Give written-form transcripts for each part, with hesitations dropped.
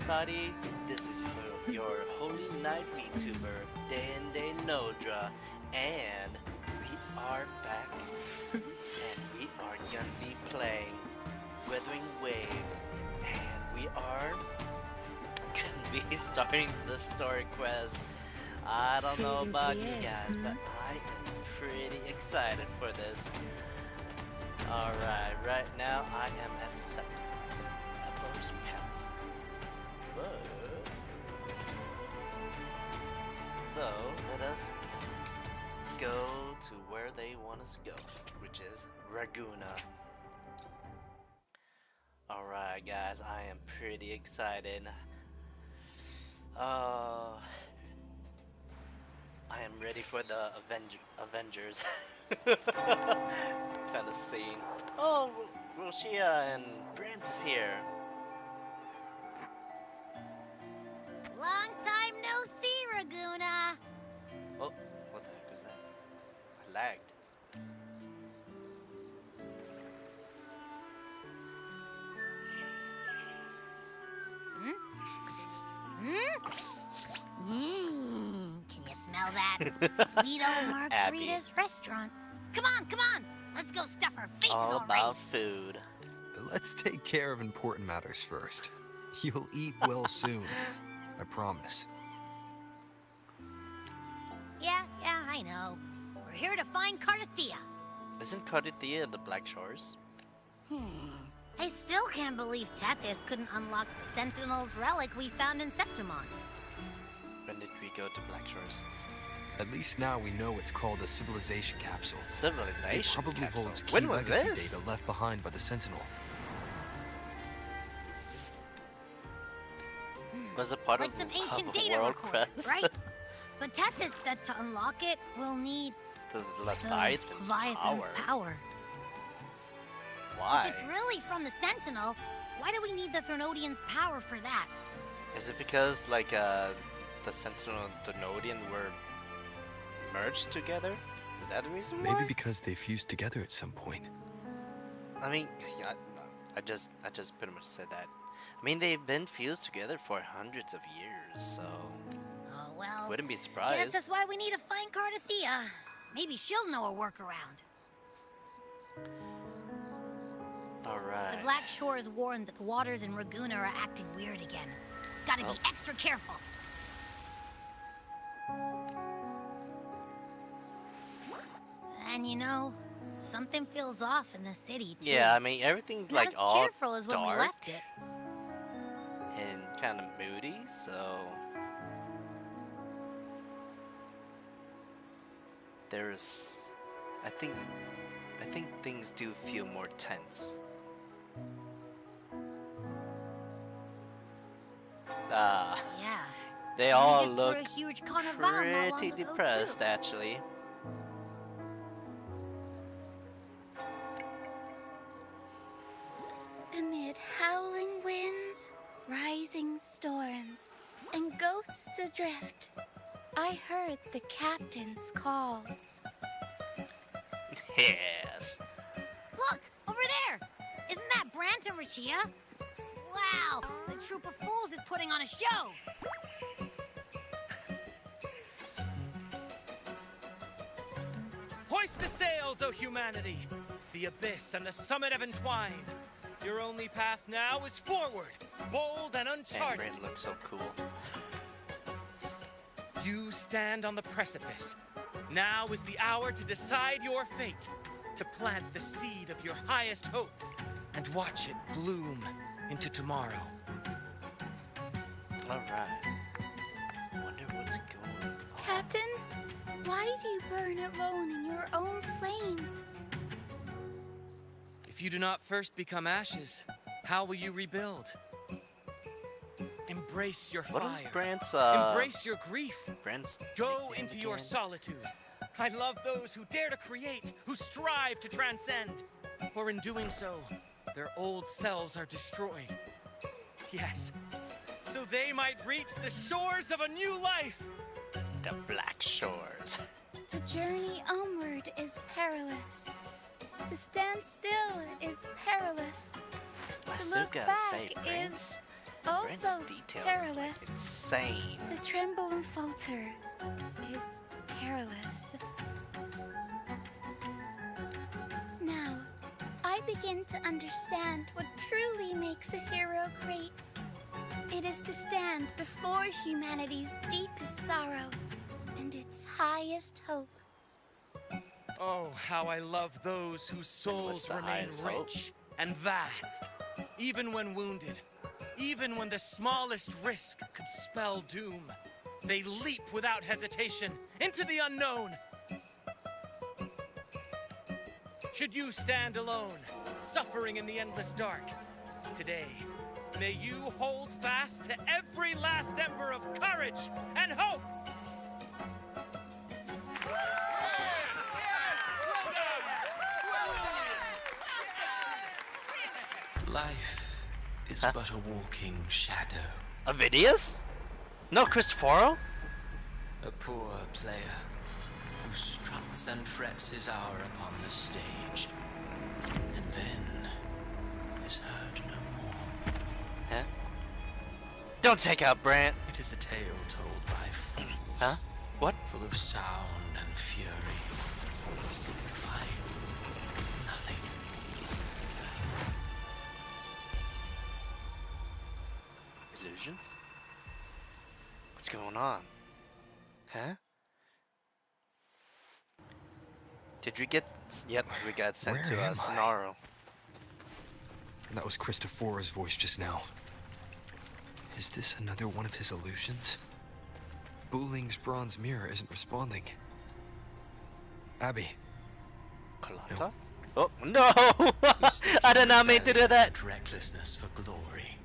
everybody. This is your Holy Night VTuber, Day Nodra, and we are back. And we are gonna be playing Wuthering Waves, and we are gonna be starting the story quest. I don't know about you guys, but I am pretty excited for this. Alright, right now I am at 7 first pass. But so let us go to where they want us to go, which is Raguna. Alright guys, I am pretty excited. I am ready for the Avengers kind of scene. Oh, Roshia and Brent is here. Long time no see, Raguna. Oh, what the heck was that? I lagged. Can you smell that? Sweet old Margarita's restaurant. Come on. Let's go stuff our faces All already. about food. Let's take care of important matters first. You'll eat well soon. I promise. Yeah, I know. We're here to find Cardathea. Isn't Cardathea in the Black Shores? I still can't believe Tethys couldn't unlock the Sentinel's relic we found in Septimon. When did we go to Black Shores? At least now we know it's called a civilization capsule. It Civilization probably capsule. holds key When was legacy this? data left behind by the Sentinel. Was it part Like of, some ancient of data World recordings, Quest? right? But Tethys said to unlock it, we'll need The the Leviathan's Leviathan's power. Why? If it's really from the Sentinel, why do we need the Threnodian's power for that? Is it because like the Sentinel and Threnodian were merged together? Is that the reason why? Maybe because they fused together at some point. I mean, yeah, I just pretty much said that. I mean, they've been fused together for hundreds of years, so Oh well. wouldn't be Guess surprised. that's why we need to find Cardathea. Maybe she'll know a workaround. All right. The Black Shores warned that the waters in Raguna are acting weird again. Gotta be extra careful. And you know, something feels off in the city too. Yeah, I mean everything's It's like not as all cheerful as when we dark left it. and kind of moody, so there's, I think things do feel more tense. Yeah. They We all just threw look a huge carnival not long pretty ago, depressed, too. actually. Amid howling winds, rising storms, and ghosts adrift, I heard the captain's call. Yes. Look, over there! Isn't that Brant and Rachia? Wow, the troop of fools is putting on a show! Hoist the sails, O humanity! The abyss and the summit have entwined. Your only path now is forward, bold and And uncharted. Brent looks so cool. You stand on the precipice. Now is the hour to decide your fate, to plant the seed of your highest hope, and watch it bloom into tomorrow. All right. Wonder what's going on. Captain, why do you burn alone in your own flames? If you do not first become ashes, how will you rebuild? Embrace your What is fire. Brent's Embrace your grief. Brent's Go nickname into your again? solitude. I love those who dare to create, who strive to transcend. For in doing so, their old selves are destroyed. Yes, so they might reach the shores of a new life. The Black Shores. The journey onward is perilous. To stand still is perilous. I To still look gotta back say, is Prince, Brent's also details perilous. like insane. To tremble and falter is perilous. Now, I begin to understand what truly makes a hero great. It is to stand before humanity's deepest sorrow and its highest hope. Oh, how I love those whose souls the remain highest hope? rich and vast, even when wounded, even when the smallest risk could spell doom. They leap without hesitation into the unknown. Should you stand alone, suffering in the endless dark, today, may you hold fast to every last ember of courage and hope. Life is but a walking shadow. Avidius? No, Cristoforo? A poor player who struts and frets his hour upon the stage, and then is heard no more. Huh? Don't take out Brant. It is a tale told by fools, Huh? What? full of sound and fury, signifying nothing. Illusions? What's going on? Huh? Did we get... Yep, we got sent Where to am I? Sonaro. And that was Cristoforo's voice just now. Is this another one of his illusions? Buling's bronze mirror isn't responding. Abby, Kalanta? Oh, no! I did not mean to do that! Recklessness for glory,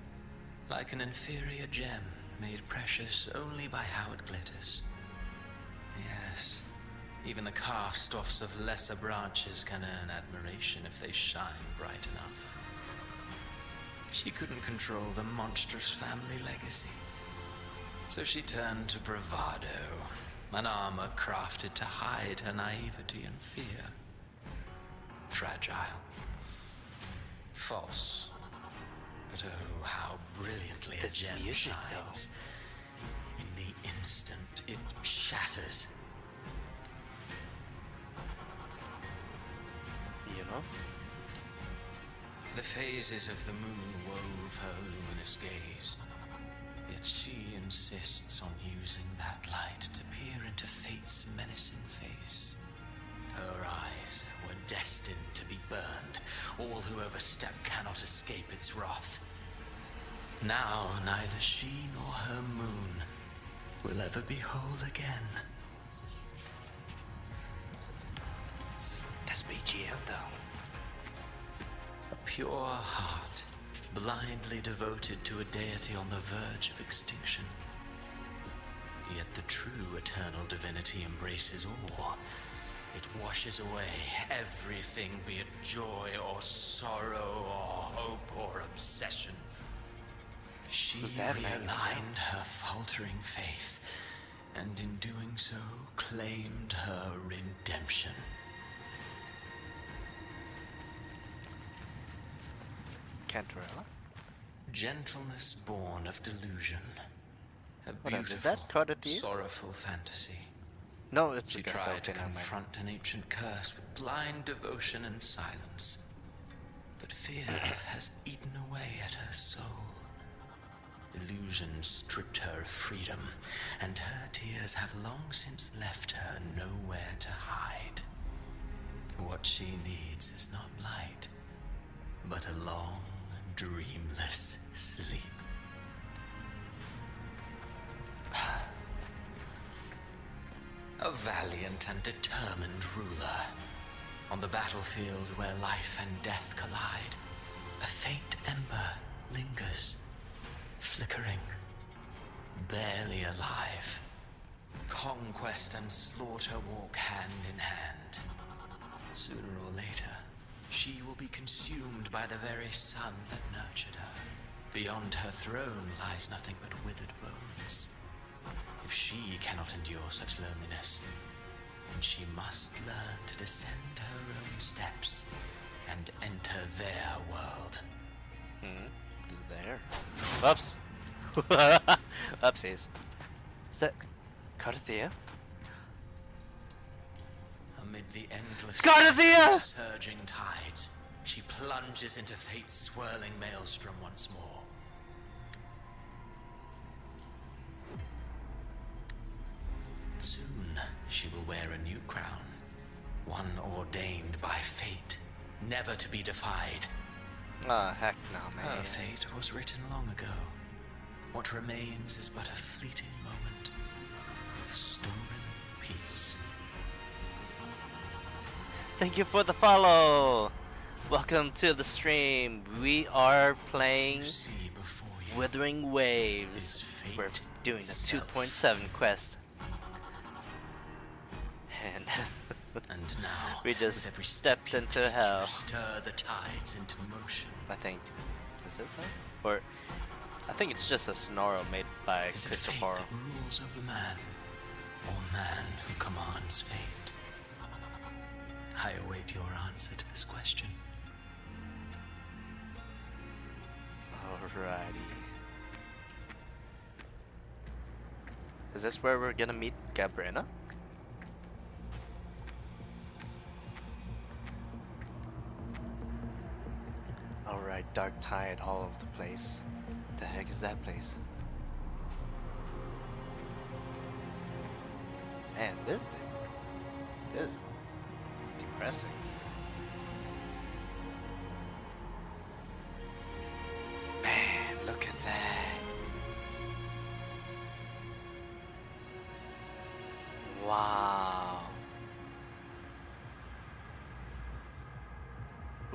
like an inferior gem made precious only by how it glitters. Yes, even the cast-offs of lesser branches can earn admiration if they shine bright enough. She couldn't control the monstrous family legacy, so she turned to bravado, an armor crafted to hide her naivety and fear. Fragile, false, but oh, how brilliantly a This gem music, shines. In the instant it shatters. You know? The phases of the moon wove her luminous gaze, yet she insists on using that light to peer into fate's menacing face. Her eyes were destined to be burned. All who overstep cannot escape its wrath. Now neither she nor her moon will ever be whole again. That's BGM though. A pure heart, blindly devoted to a deity on the verge of extinction. Yet the true eternal divinity embraces all. It washes away everything, be it joy or sorrow or hope or obsession. She Was that realigned her faltering faith, and in doing so claimed her redemption. Cantarella? Gentleness born of delusion. A What up, beautiful, is that Carter Thief? sorrowful fantasy. No, it's She because tried to okay, never mind. confront an ancient curse with blind devotion and silence. But fear has eaten away at her soul. Illusion stripped her of freedom, and her tears have long since left her nowhere to hide. What she needs is not light, but a long, dreamless sleep. A valiant and determined ruler. On the battlefield where life and death collide, a faint ember lingers, flickering, barely alive. Conquest and slaughter walk hand in hand. Sooner or later, she will be consumed by the very sun that nurtured her. Beyond her throne lies nothing but withered bones. If she cannot endure such loneliness, then she must learn to descend her own steps and enter their world. Who's there? Oops. Upsies. Is that Carthea? Amid the endless Scarthea! surging tides, she plunges into fate's swirling maelstrom once more. Soon, she will wear a new crown, one ordained by fate, never to be defied. Ah, heck no, man. Her fate was written long ago. What remains is but a fleeting moment of stolen peace. Thank you for the follow! Welcome to the stream. We are playing You see before you Wuthering is Waves. fate We're doing the itself. 2.7 quest. And And now, we just with every stepped step you into take, hell. You stir the tides into motion. I think. Is this it? Or I think it's just a sonoro made by Is it fate Christopher. that rules over man, or man who commands fate? I await your answer to this question. Alrighty. Is this where we're gonna meet Gabrina? Alright, Dark Tide all over the place. The heck is that place? Man, this is depressing. Man, look at that. Wow.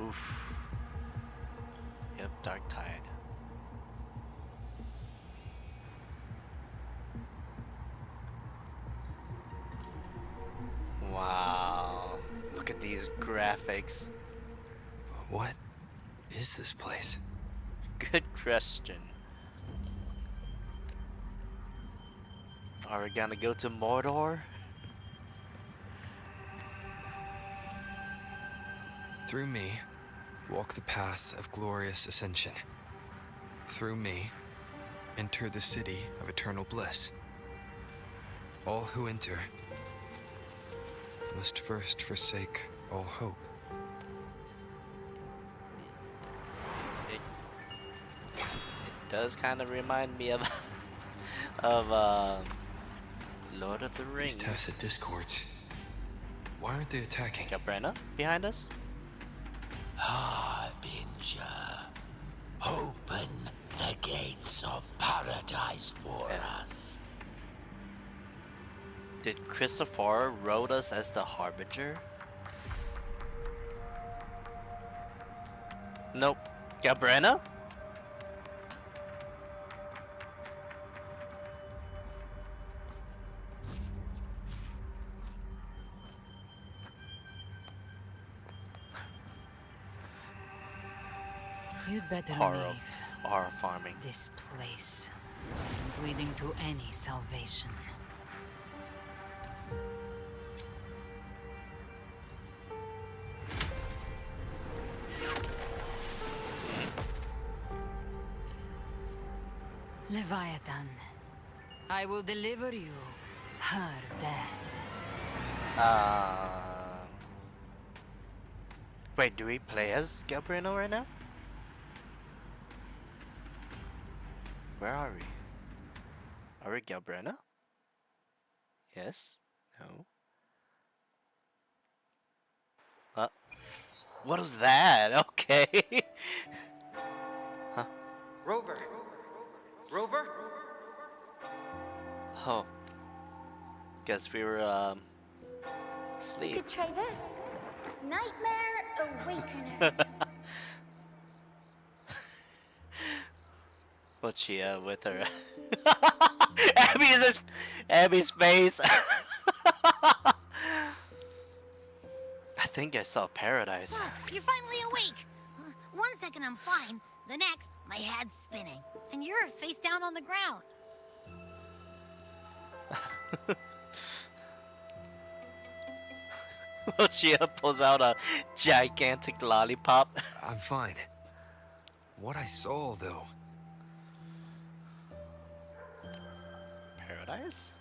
Oof. Yep, Dark Tide. Wow. Look at these graphics. What is this place? Good question. Are we gonna go to Mordor? Through me, walk the path of glorious ascension. Through me, enter the city of eternal bliss. All who enter must first forsake all hope. It does kind of remind me of of Lord of the Rings. These tacit discords. Why aren't they attacking? Gabrina behind us? Harbinger, open the gates of paradise for us. Did Christopher wrote us as the Harbinger? Nope. Gabrina? You'd better Horror, leave. horror farming. This place isn't leading to any salvation. Leviathan, I will deliver you her death. Wait, do we play as Gabrina right now? Where are we? Are we Gabrina? Yes? No? What was that? Okay. Huh? Rover! Rover? Oh. Guess we were, You asleep. could try this. Nightmare Awakener. What's she with her? Abby's face. I think I saw paradise. Oh, you're finally awake. 1 second I'm fine. The next, my head's spinning. And you're face down on the ground. Lucia pulls out a gigantic lollipop. I'm fine. What I saw, though. paradise?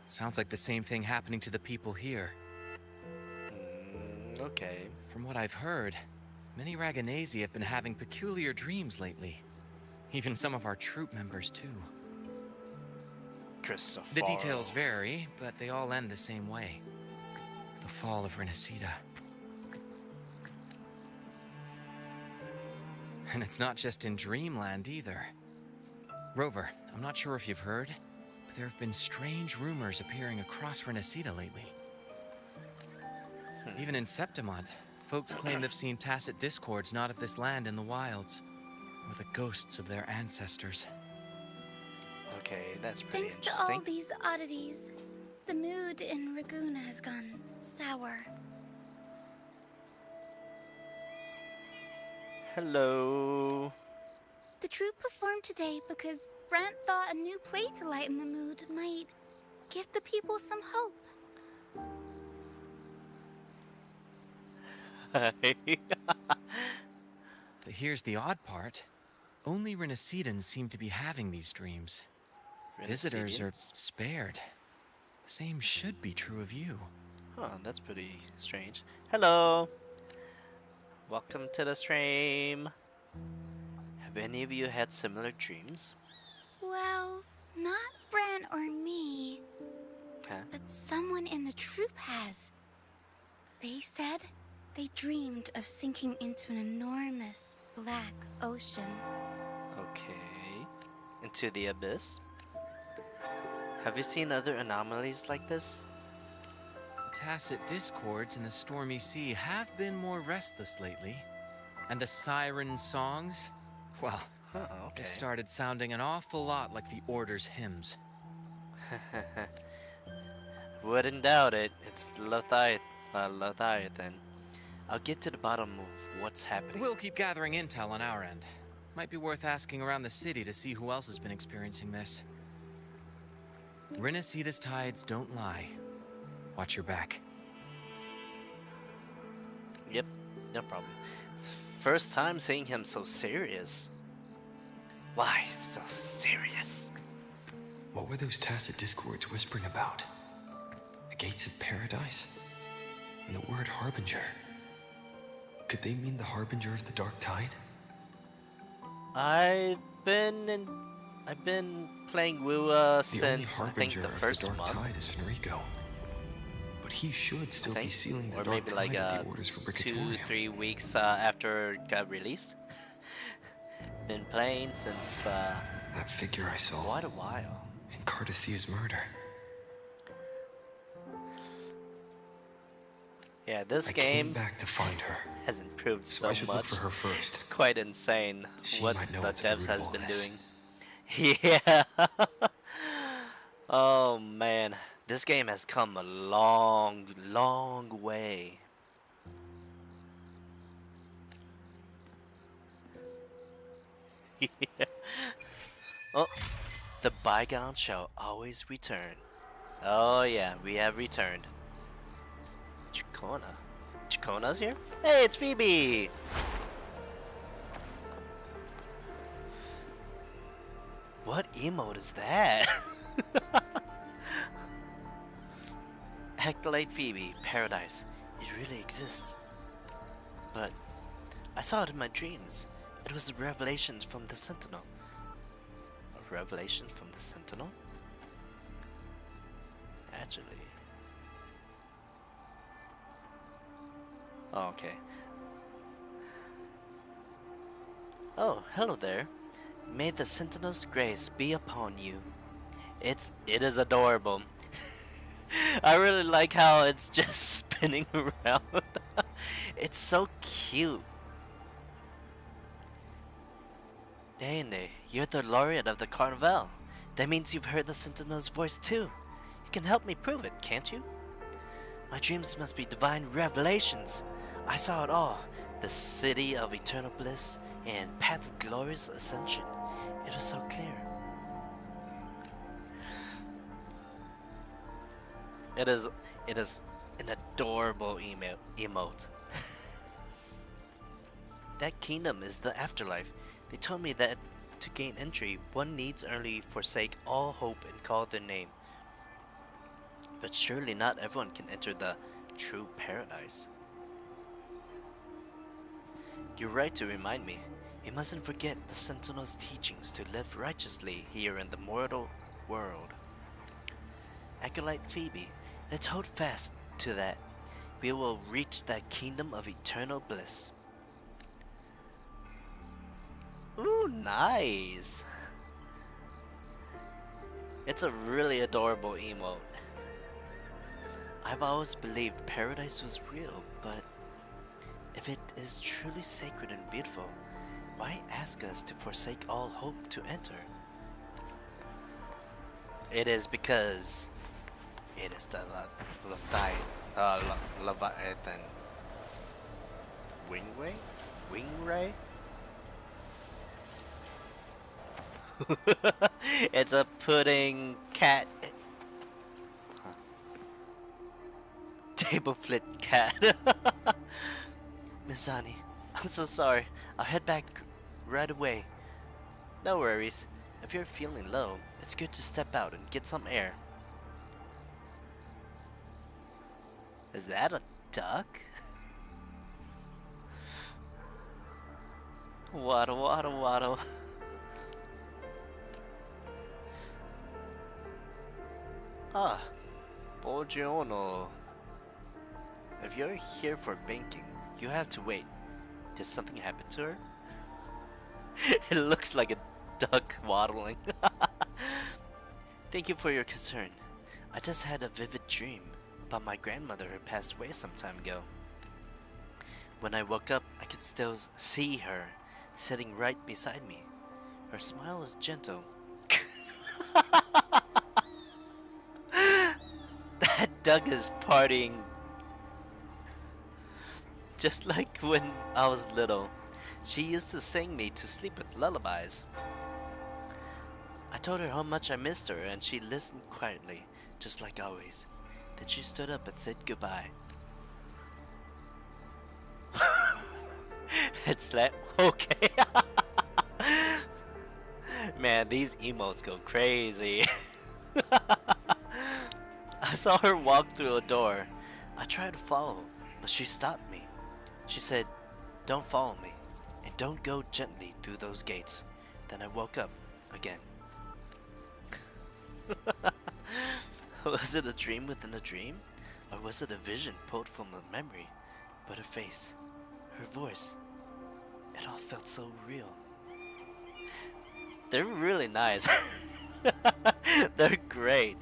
Sounds like the same thing happening to the people here. Okay. From what I've heard, many Raganesi have been having peculiar dreams lately. Even some of our troop members, too. Christopher. The details vary, but they all end the same way. The fall of Renacida. And it's not just in Dreamland either. Rover, I'm not sure if you've heard, but there have been strange rumors appearing across Renacida lately. Even in Septimont, folks claim they've seen tacit discords not of this land in the wilds, or the ghosts of their ancestors. Okay, that's pretty Thanks to interesting. all these oddities, the mood in Ragoon has gone sour. Hello. The troupe performed today because Brant thought a new play to lighten the mood might give the people some hope. But here's the odd part. Only Renacidans seem to be having these dreams. Visitors are Renacidians? spared. The same should be true of you. Huh, that's pretty strange. Hello. Welcome to the stream. Have any of you had similar dreams? Well, not Brant or me, Huh? but someone in the troupe has. They said they dreamed of sinking into an enormous black ocean. Okay. Into the abyss? Have you seen other anomalies like this? Tacit discords in the stormy sea have been more restless lately. And the siren songs? Well, Okay. they started sounding an awful lot like the Order's hymns. Wouldn't doubt it. It's Leviathan. I'll get to the bottom of what's happening. We'll keep gathering intel on our end. Might be worth asking around the city to see who else has been experiencing this. Renacida's tides don't lie. Watch your back. Yep, no problem. First time seeing him so serious. Why so serious? What were those tacit discords whispering about? The gates of paradise? And the word harbinger? Could they mean the harbinger of the dark tide? I've been playing Wua since the I only think harbinger the of first the dark month. tide is Fenrico. But he should still be think, sealing the or dark maybe tide like at the orders for Bricatorium. 2-3 weeks after it got released. Been playing since That figure I saw quite a while. in Cardathia's murder. Yeah, this I came game back to find her, has improved so so I should look much. for her It's first. quite insane She what might know the what's at the devs root has of all been this. doing. Yeah. Oh man, this game has come a long, long way. Yeah. Oh, the bygone shall always return. Oh yeah, we have returned. Chicona. Chicona's here? Hey, it's Phoebe! What emote is that? Hectolate Phoebe, paradise. It really exists. But I saw it in my dreams. It was a revelation from the Sentinel. A revelation from the Sentinel? Actually. Oh, okay. Oh, hello there. May the Sentinel's grace be upon you. It is adorable. I really like how it's just spinning around. It's so cute. Dane, you're the laureate of the Carnival. That means you've heard the Sentinel's voice too. You can help me prove it, can't you? My dreams must be divine revelations. I saw it all. The city of eternal bliss and path of glorious ascension. It was so clear. It is an adorable emote. That kingdom is the afterlife. They told me that To gain entry, one needs only forsake all hope and call their name. But surely not everyone can enter the true paradise. You're right to remind me. We mustn't forget the Sentinel's teachings to live righteously here in the mortal world. Acolyte Phoebe, let's hold fast to that. We will reach that kingdom of eternal bliss. Ooh, nice! It's a really adorable emote. I've always believed paradise was real, but if it is truly sacred and beautiful, why ask us to forsake all hope to enter? It is because it is the Leviathan Wingray? Wingray? It's a pudding cat. Table flip cat. Mizani, I'm so sorry. I'll head back right away. No worries. If you're feeling low, it's good to step out and get some air. Is that a duck? Waddle, waddle, waddle. Ah, buongiorno. If you're here for banking, you have to wait. Did something happen to her? It looks like a duck waddling. Thank you for your concern. I just had a vivid dream about my grandmother who passed away some time ago. When I woke up, I could still see her sitting right beside me. Her smile was gentle. That duck is partying just like when I was little. She used to sing me to sleep with lullabies. I told her how much I missed her and she listened quietly, just like always. Then she stood up and said goodbye. It's like, okay. Man, these emotes go crazy. I saw her walk through a door. I tried to follow, but she stopped me. She said, "Don't follow me, and don't go gently through those gates." Then I woke up again. Was it a dream within a dream? Or was it a vision pulled from a memory? But her face, her voice, it all felt so real. They're really nice. They're great.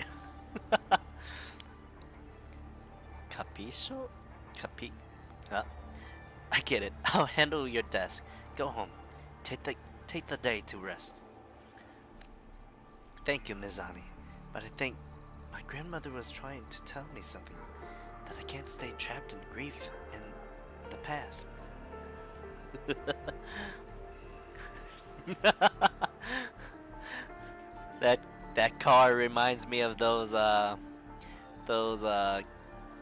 Capisco? I get it. I'll handle your desk. Go home. Take the day to rest. Thank you, Mizani. But I think my grandmother was trying to tell me something. That I can't stay trapped in grief in the past. That car reminds me of those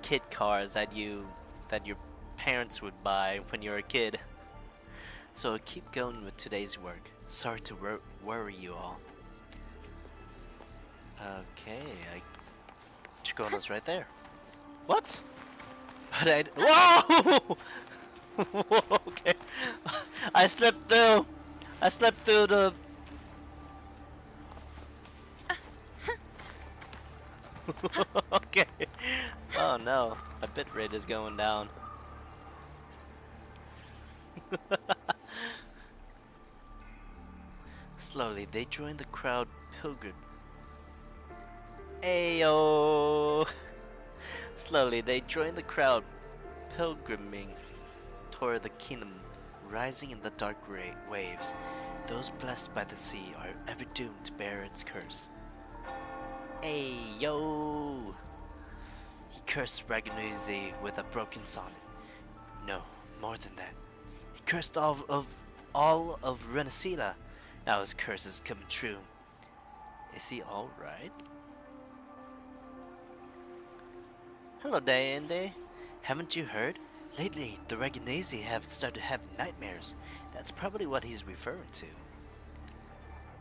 kid cars that your parents would buy when you were a kid. So I'll keep going with today's work. Sorry to worry you all. Okay, Chicona's right there. What? But whoa! Whoa, okay. I slipped through the. Okay. Oh no, my bitrate is going down. Slowly, they joined the crowd pilgrim. Ayo! Slowly, they joined the crowd pilgriming toward the kingdom, rising in the dark waves. Those blessed by the sea are ever doomed to bear its curse. Ayo! He cursed Ragnarzy with a broken sonnet. No, more than that. He cursed all of Renacida. Now his curse is coming true. Is he alright? Hello, Dayende. Haven't you heard? Lately, the Ragnarzy have started having nightmares. That's probably what he's referring to.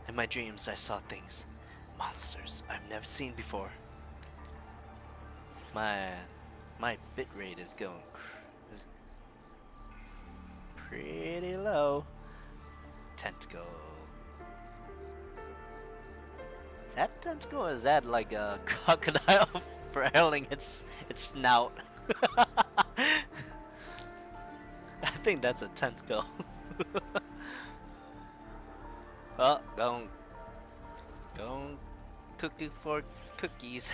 In my dreams, I saw things, monsters I've never seen before. My bitrate is is pretty low. Tentacle. Is that tentacle or is that like a crocodile flailing its snout? I think that's a tentacle. Well, going cooking for cookies.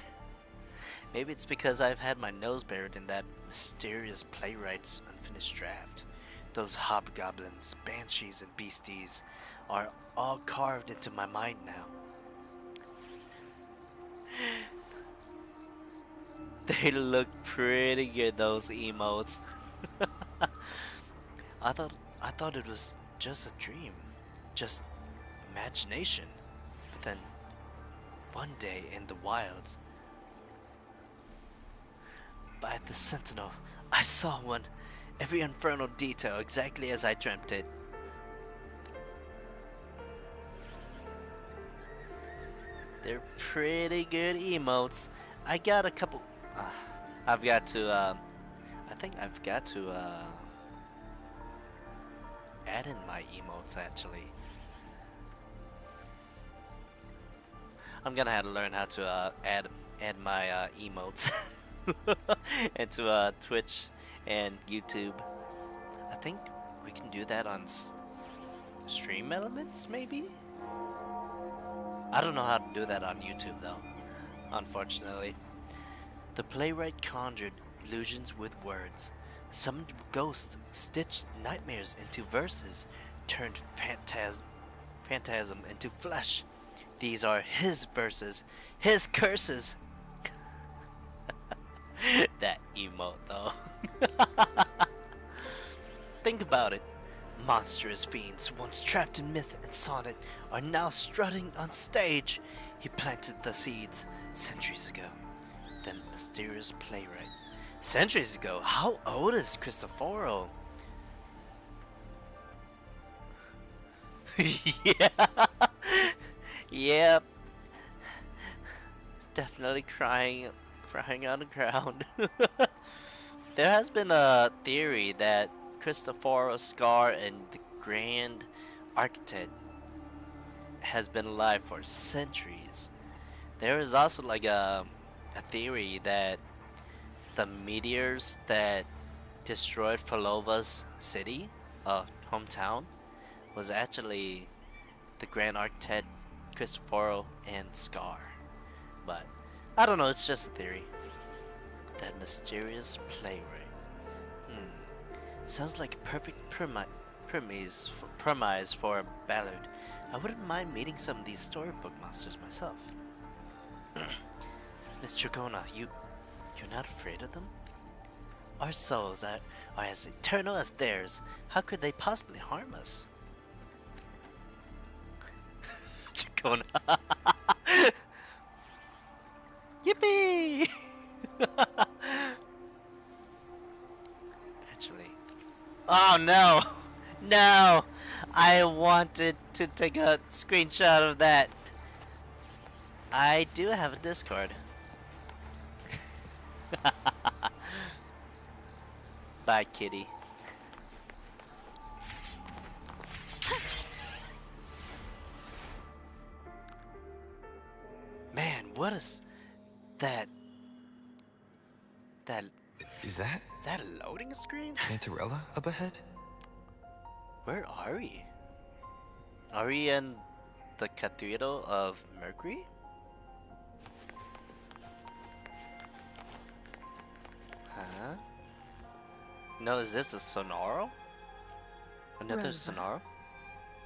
Maybe it's because I've had my nose buried in that mysterious playwright's unfinished draft. Those hobgoblins, banshees, and beasties are all carved into my mind now. They look pretty good, those emotes. I thought it was just a dream, just imagination. But then one day in the wilds, by the Sentinel, I saw one. Every infernal detail exactly as I dreamt it. They're pretty good emotes. I got a couple. I've got to. I think I've got to add in my emotes actually. I'm gonna have to learn how to add my emotes into Twitch and YouTube. I think we can do that on Stream Elements, maybe? I don't know how to do that on YouTube though, unfortunately. The playwright conjured illusions with words, summoned ghosts, stitched nightmares into verses, turned phantasm into flesh. These are his verses, his curses. That emote though. Think about it. Monstrous fiends, once trapped in myth and sonnet, are now strutting on stage. He planted the seeds centuries ago. The mysterious playwright. Centuries ago? How old is Cristoforo? Yeah. Yep. Definitely crying on the ground. There has been a theory that Cristoforo Scar and the Grand Architect has been alive for centuries. There is also like a theory that the meteors that destroyed Falova's city, hometown, was actually the Grand Architect, Cristoforo, and Scar. But I don't know, it's just a theory. That mysterious playwright. Sounds like a perfect premise for a ballad. I wouldn't mind meeting some of these storybook monsters myself. Miss Dragona, you're not afraid of them? Our souls are as eternal as theirs. How could they possibly harm us? Dragona. Yippee! Actually. Oh no! No! I wanted to take a screenshot of that. I do have a Discord. Bye, kitty. Man, what is that? Is that Is that a loading screen? Cantarella up ahead? Where are we? Are we in the Cathedral of Mercury? Huh? No, is this a Sonaro? Another Rover. Sonaro?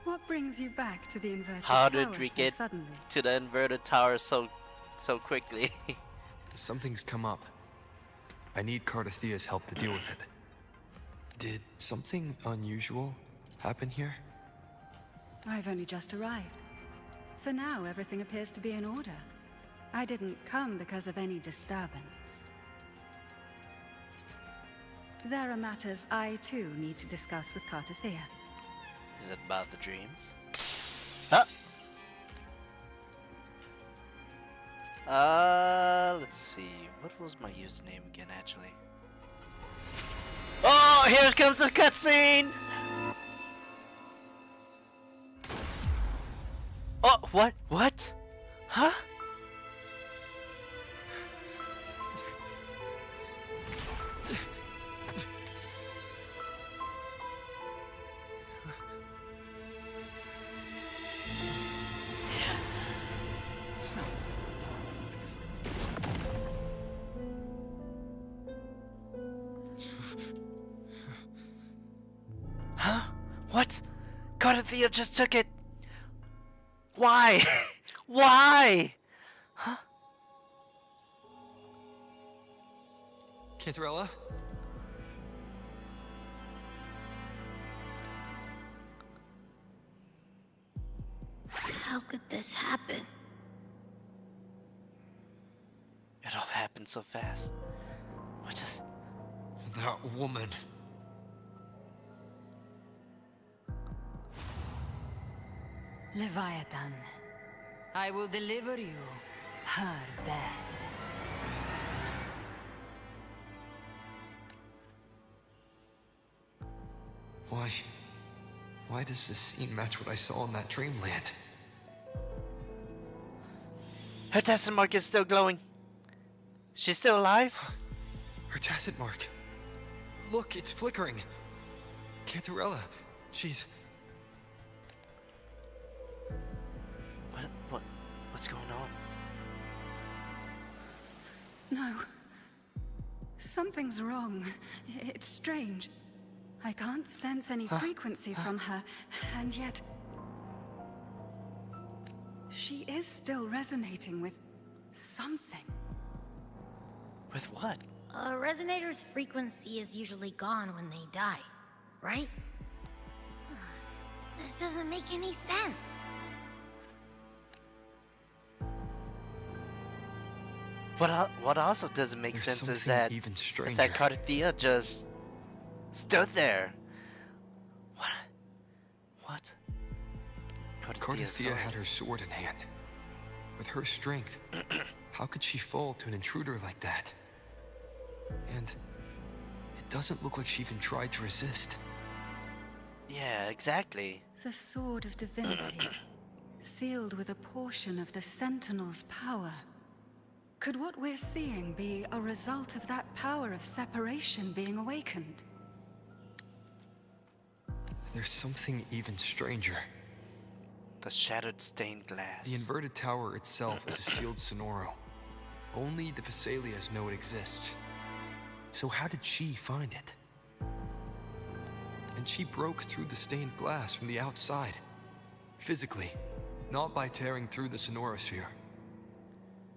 What brings you back to the inverted How tower did we so get suddenly? to the inverted tower so quickly? Something's come up. I need Cardathia's help to deal with it. Did something unusual happen here? I've only just arrived. For now, everything appears to be in order. I didn't come because of any disturbance. There are matters I, too, need to discuss with Cardathia. Is it about the dreams? Huh? Let's see. What was my username again, actually? Oh, here comes the cutscene! Oh, what? What? Huh? Huh? What? Cardothea just took it. Why? Why? Huh? Cantarella? How could this happen? It all happened so fast. What just... That woman. Leviathan, I will deliver you her death. Why does this scene match what I saw in that dreamland? Her tacit mark is still glowing. She's still alive? Her tacit mark. Look, it's flickering. Cantarella, she's... What's going on? No. Something's wrong. It's strange. I can't sense any frequency from her, and yet... she is still resonating with something. With what? A resonator's frequency is usually gone when they die, right? This doesn't make any sense. What also doesn't make There's sense is something that even it's that stranger. Cardothea just stood there. What? Cardothea had her sword in hand. With her strength, how could she fall to an intruder like that? And it doesn't look like she even tried to resist. Yeah, exactly. The Sword of Divinity, sealed with a portion of the Sentinel's power. Could what we're seeing be a result of that power of separation being awakened? There's something even stranger. The shattered stained glass. The inverted tower itself is a sealed sonoro. Only the Vesalias know it exists. So how did she find it? And she broke through the stained glass from the outside. Physically, not by tearing through the sonorosphere.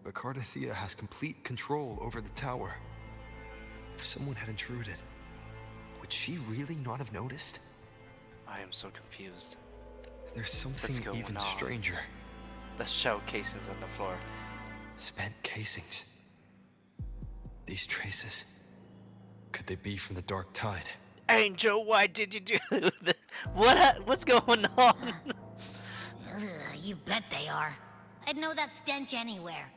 But Cardothea has complete control over the tower. If someone had intruded, would she really not have noticed? I am so confused. There's What's something going even on? stranger. The shell casings on the floor. Spent casings. These traces. Could they be from the Dark Tide? Angel, why did you do this? What's going on? Ugh, you bet they are. I'd know that stench anywhere.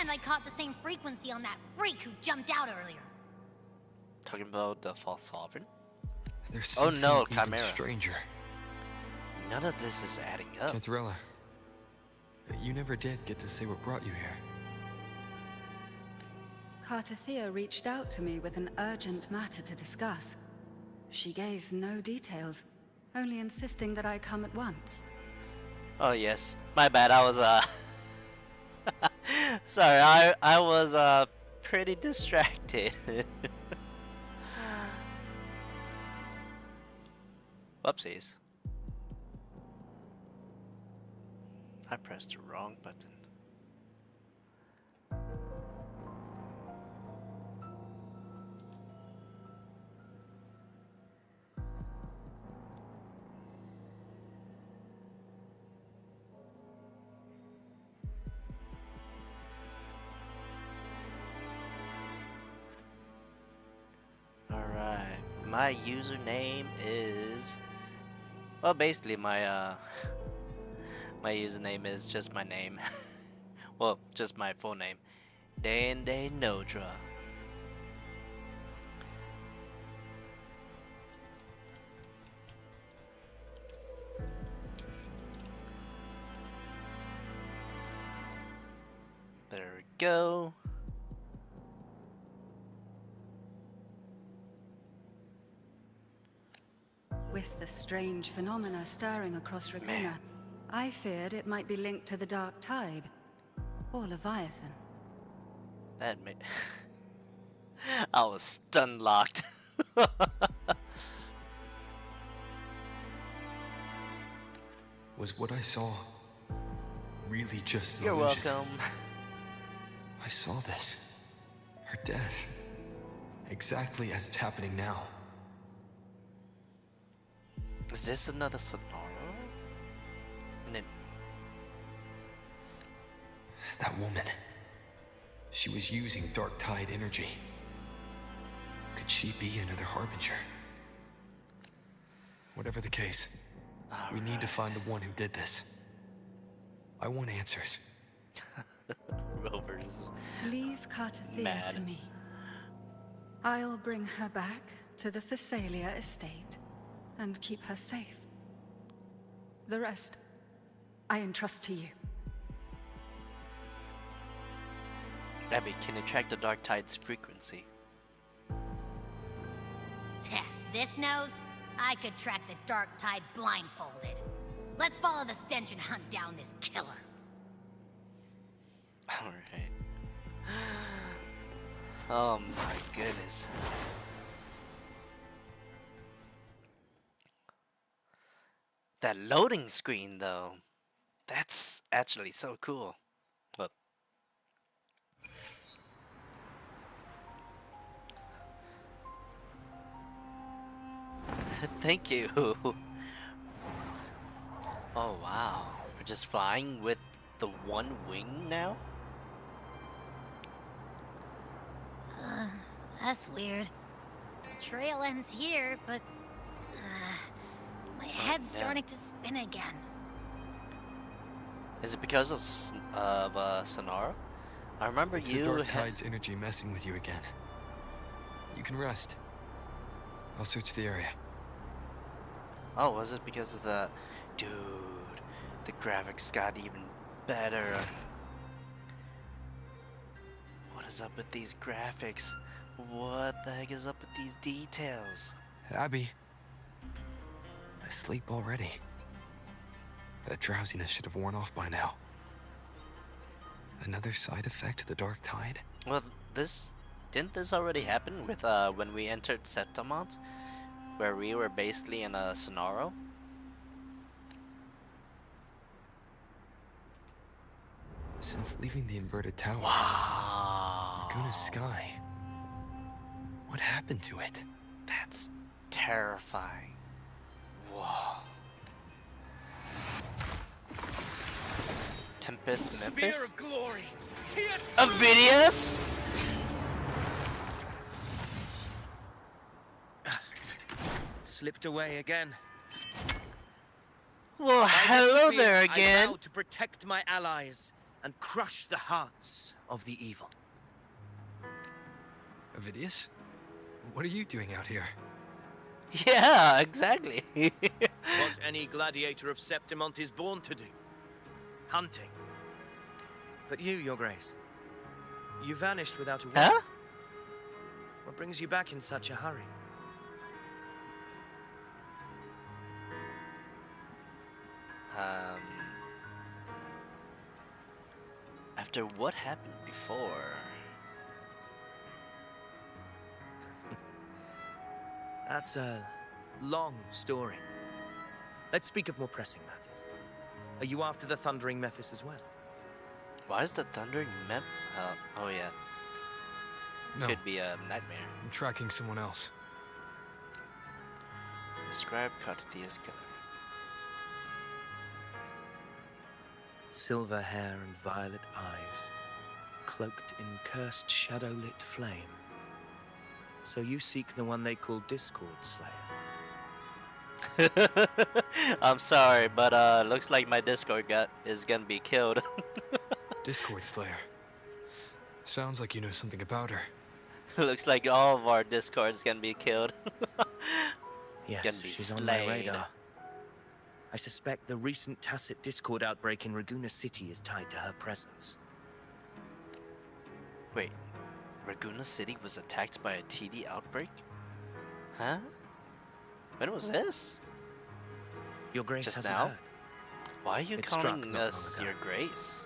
And I caught the same frequency on that freak who jumped out earlier. Talking about the false sovereign? There's Oh something no, even Chimera. stranger. None of this is adding up. Cantarella, you never did get to say what brought you here. Cardothea reached out to me with an urgent matter to discuss. She gave no details, only insisting that I come at once. Oh yes, my bad. I was sorry. I was pretty distracted. Whoopsies. I pressed the wrong button. Alright, my username is... Well, basically my, my username is just my name. Well, just my full name. Day Nodra. There we go. With the strange phenomena stirring across Raguna, I feared it might be linked to the Dark Tide, or Leviathan. That made I was stun locked. Was what I saw really just an You're illusion? welcome. I saw this. Her death. Exactly as it's happening now. Is this another Sonora? And then That woman. She was using Dark Tide energy. Could she be another Harbinger? Whatever the case, we need to find the one who did this. I want answers. Rover's Leave Cartathea Mad. to me. I'll bring her back to the Phasalia estate and keep her safe. The rest, I entrust to you. Abby can attract the Dark Tide's frequency. This nose, I could track the Dark Tide blindfolded. Let's follow the stench and hunt down this killer. Alright. Oh my goodness. That loading screen though. That's actually so cool. Look. Thank you. Oh wow. We're just flying with the one wing now? That's weird. The trail ends here, but my head's yeah. starting to spin again. Is it because of Sonara? I remember It's you the Dark had- Tide's energy messing with you again. You can rest. I'll search the area. Oh, was it because of the... Dude, the graphics got even better. What is up with these graphics? What the heck is up with these details? Abby. Asleep already. That drowsiness should have worn off by now. Another side effect of the Dark Tide? Well, didn't this already happen with when we entered Septimont? Where we were basically in a Sonaro? Since leaving the inverted tower, Wow. Laguna's sky. What happened to it? That's terrifying. Whoa. Tempest Memphis? Spear of glory. Pierce Avidius? slipped away again. Well, By this hello spear, there I again. vow to protect my allies and crush the hearts of the evil. Avidius? What are you doing out here? Yeah, exactly. What any gladiator of Septimont is born to do. Hunting. But you, Your Grace, you vanished without a word. Huh? What brings you back in such a hurry? After what happened before? That's a long story. Let's speak of more pressing matters. Are you after the Thundering Mephis as well? Why is the thundering mem? Oh yeah, No, could be a nightmare. I'm tracking someone else. Describe Cartathia's killer. Silver hair and violet eyes, cloaked in cursed shadow-lit flame. So you seek the one they call Discord Slayer. I'm sorry, but looks like my Discord is gonna be killed. Discord Slayer. Sounds like you know something about her. Looks like all of our Discords can be killed. Yes, Can be she's on my slayed. radar. I suspect the recent tacit Discord outbreak in Raguna City is tied to her presence. Wait, Raguna City was attacked by a TD outbreak? Huh? When was this? Your Grace Just hasn't now? heard. Why are you It struck calling not us long your ago. grace?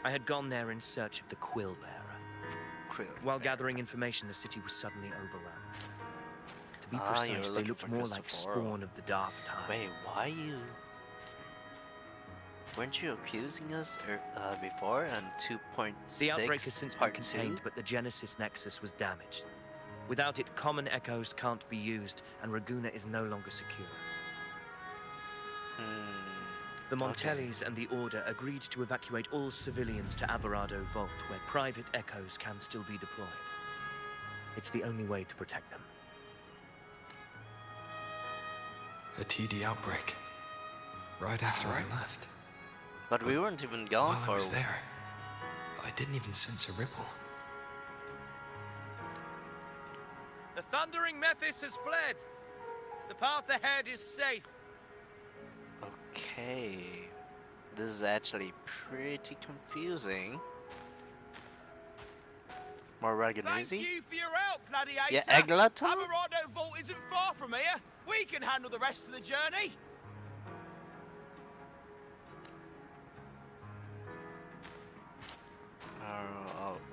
I had gone there in search of the Quill Bearer. While gathering information, the city was suddenly overrun. To be You precise, were they looking looked for more like Christopher. spawn of the Dark Tide. Wait, why you? Weren't you accusing us before on 2.6 The outbreak has since been part contained, 2? but the Genesis Nexus was damaged. Without it, common echoes can't be used, and Raguna is no longer secure. The Montellis and the Order agreed to evacuate all civilians to Averado Vault, where private echoes can still be deployed. It's the only way to protect them. A TD outbreak. Right after I left. But we weren't even gone While I for. was there, I didn't even sense a ripple. The Thundering Mephis has fled. The path ahead is safe. Okay, this is actually pretty confusing. More rugged and Thank easy. you for your help, Gladiator. Yeah, Eglaton? Averado Vault isn't far from here. We can handle the rest of the journey.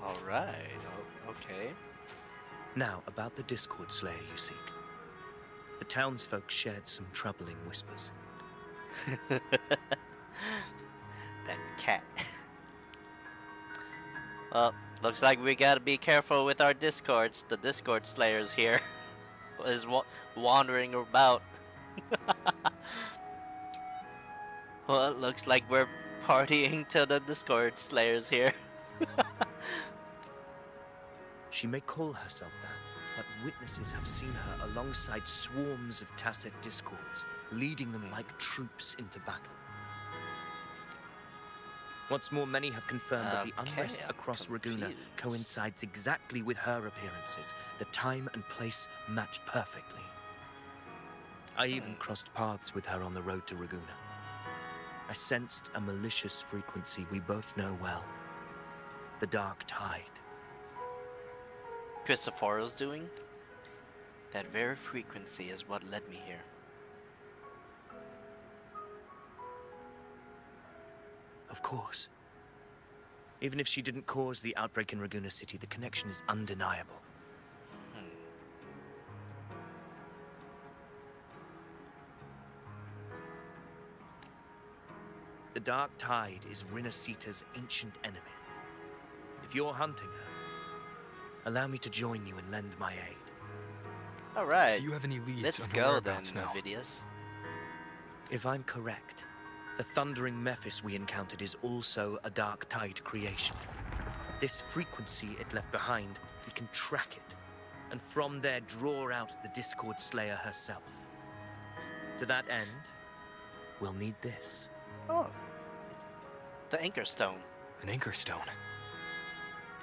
All right. Okay. Now, about the Discord Slayer you seek. The townsfolk shared some troubling whispers. That cat. Well, looks like we gotta be careful with our Discords. The Discord Slayers here is wandering about. Well, it looks like we're partying to the Discord Slayers here. She may call herself that, but witnesses have seen her alongside swarms of tacit discords, leading them like troops into battle. What's more, many have confirmed that the Okay, unrest I'm across Raguna confused. coincides exactly with her appearances. The time and place match perfectly. I even crossed paths with her on the road to Raguna. I sensed a malicious frequency we both know well. The Dark Tide. Christophero's doing? That very frequency is what led me here. Of course. Even if she didn't cause the outbreak in Raguna City, the connection is undeniable. The Dark Tide is Rinasita's ancient enemy. If you're hunting her, allow me to join you and lend my aid. Alright, Do you have any leads let's on her go then, whereabouts now? Vidius. If I'm correct, the Thundering Mephis we encountered is also a Dark Tide creation. This frequency it left behind, we can track it, and from there draw out the Discord Slayer herself. To that end, we'll need this. Oh, the Anchor Stone. An anchor stone.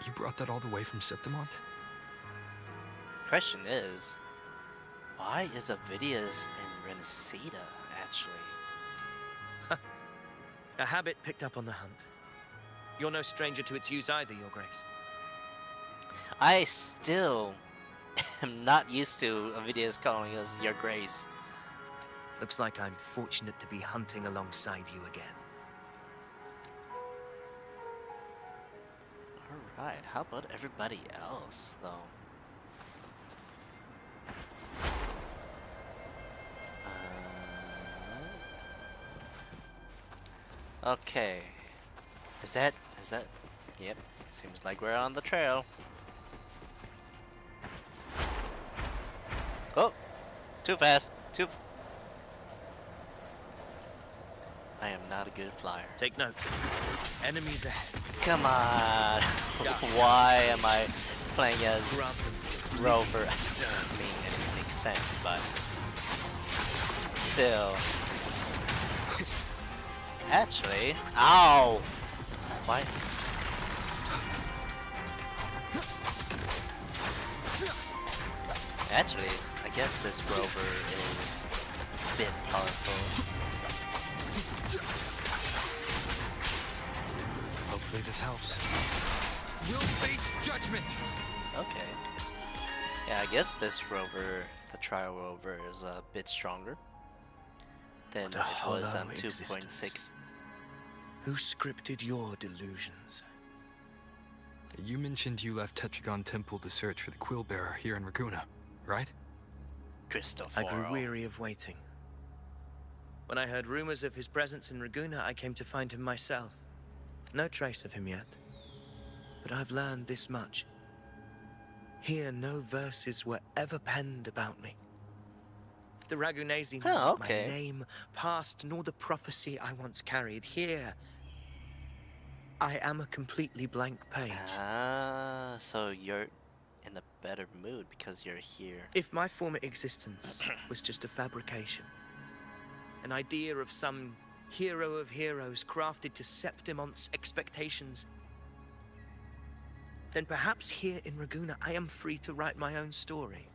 You brought that all the way from Septimont? Question is, why is Avidius in Renacida, actually? A habit picked up on the hunt. You're no stranger to its use either, Your Grace. I still am not used to Avidius calling us your grace. Looks like I'm fortunate to be hunting alongside you again. Alright, how about everybody else, though? Okay. Is that... Yep, seems like we're on the trail. Oh! Too fast! I am not a good flyer. Take note. Enemies ahead. Come on! Why am I playing as Grant them. Rover? I mean, it makes sense, but still. Actually, ow! Why? Actually, I guess this rover is a bit powerful. Hopefully this helps. We'll face judgment. Okay. Yeah, I guess this rover, the trial rover, is a bit stronger than The it was hollow on 2.6. existence. Who scripted your delusions? You mentioned you left Tetragon Temple to search for the Quill Bearer here in Raguna, right? Christopher. I grew weary of waiting. When I heard rumors of his presence in Raguna, I came to find him myself. No trace of him yet. But I've learned this much. Here, no verses were ever penned about me. The Ragunesi knew Oh, not okay. my name, past, nor the prophecy I once carried. Here, I am a completely blank page. Ah, so you're in a better mood because you're here. If my former existence was just a fabrication, an idea of some hero of heroes crafted to Septimon's expectations, then perhaps here in Raguna I am free to write my own story.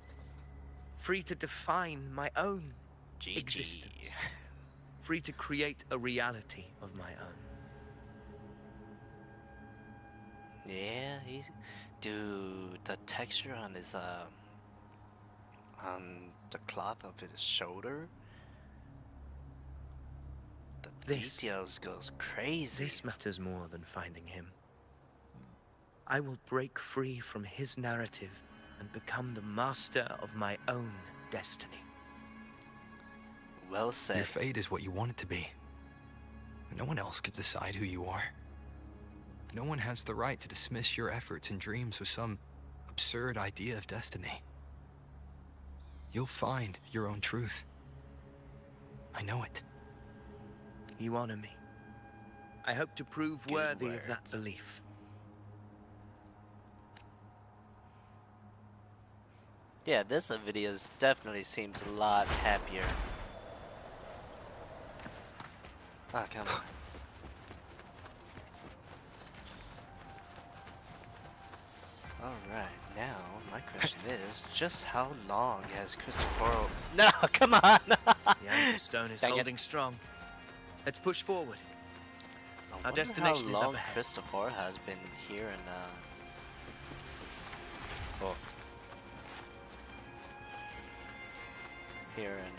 Free to define my own GG. existence. Free to create a reality of my own. Yeah, dude, the texture on his on the cloth of his shoulder, the This- details goes crazy. This matters more than finding him. I will break free from his narrative and become the master of my own destiny. Well Your said. fate is what you want it to be. No one else could decide who you are. No one has the right to dismiss your efforts and dreams with some absurd idea of destiny. You'll find your own truth. I know it. You honor me. I hope to prove Good worthy of words. that belief. Yeah, this video definitely seems a lot happier. Ah, come on. Alright, now my question is, just how long has Christopher... No, come on! The anchor stone is Dang it. holding strong. Let's push forward. I Our wonder destination how is up long ahead. Christopher has been here in, oh. Here in,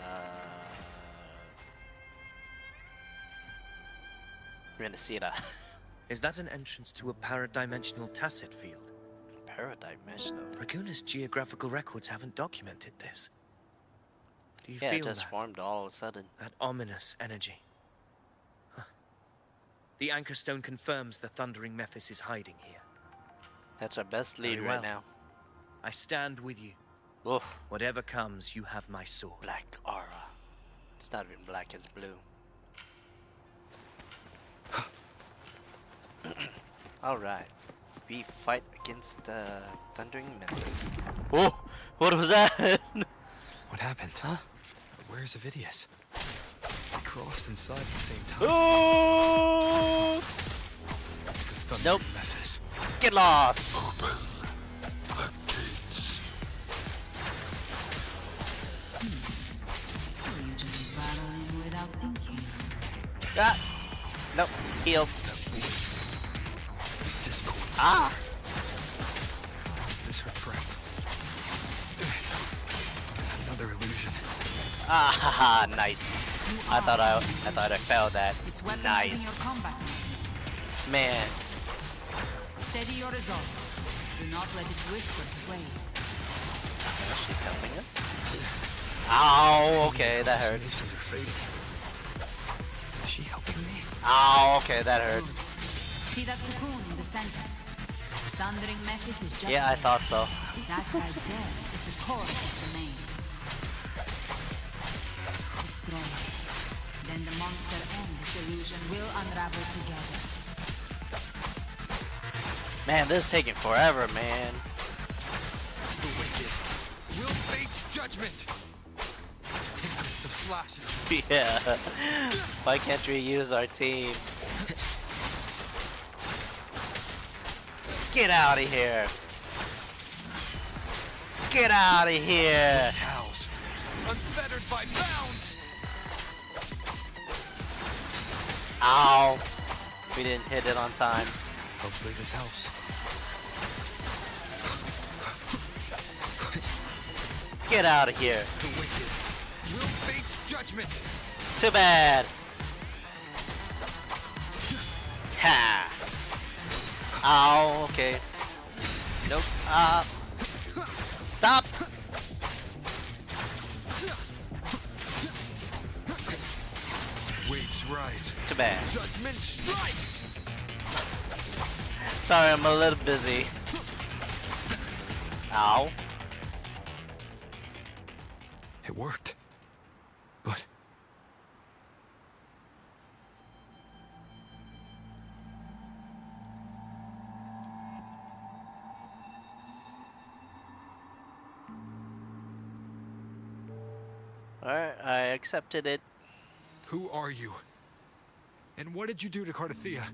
Renacida. Is that an entrance to a paradimensional tacit field? Paradimensional. Raguna's geographical records haven't documented this. Do you Yeah, it feel just that? formed all of a sudden. That ominous energy. Huh. The anchor stone confirms the thundering Mephis is hiding here. That's our best lead Very right well. now. I stand with you. Oof, Whatever comes, you have my sword. black aura. It's not even black, it's blue. Alright. We fight against Thundering Memphis. Oh! What was that? What happened? Huh? Where's Avidius? We crossed inside at the same time. Oh! It's the Thunder Nope. Memphis. Get lost! Open the gates. So you just battling without thinking. Ah! Nope. Heal. That voice. Discords. Ah! Is this her threat? Another illusion. Ah, haha, nice. I thought I failed that. It's weaponizing Nice. your combat instincts. Man. Steady your resolve. Do not let its whisper sway you. Oh, she's helping us? Ow, okay, that hurts. Hallucinations are fading. Is she helping me? Ow, okay, that hurts. See that cocoon in the center? Thundering Mephis is just Yeah, I there. thought so. That right there is the core of the main. Destroy it. Then the monster and this illusion will unravel together. Man, this is taking forever, man. The wicked will face judgment. Tempest of slashes. Yeah. Why can't we use our team? Get out of here. Get out of here. Cows. Unfettered by bounds. Ow. We didn't hit it on time. Hopefully this helps. Get out of here. The wicked will face judgment. Too bad. Ha. Ow, okay. Nope. Stop. Waves rise. Too bad. Judgment strikes. Sorry, I'm a little busy. Ow. It worked. But Alright, I accepted it. Who are you? And what did you do to Cardathea?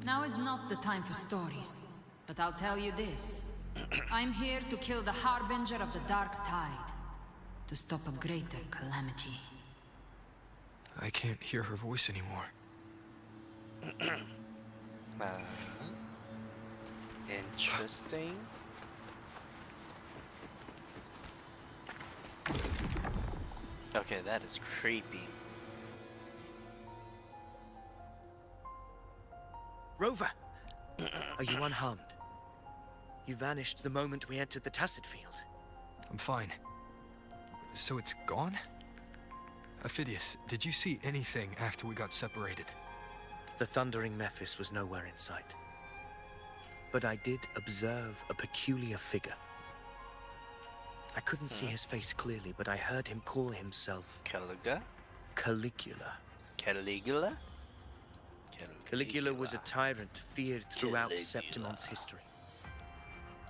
Now is not the time for stories, but I'll tell you this. I'm here to kill the Harbinger of the Dark Tide, to stop a greater calamity. I can't hear her voice anymore. Interesting. Okay, that is creepy. Rover, are you unharmed? You vanished the moment we entered the Tacit Field. I'm fine. So it's gone? Ophidius, did you see anything after we got separated? The thundering Mephis was nowhere in sight. But I did observe a peculiar figure. I couldn't see his face clearly, but I heard him call himself Caligula? Caligula. Caligula? Caligula was a tyrant feared throughout Caligula. Septimon's history.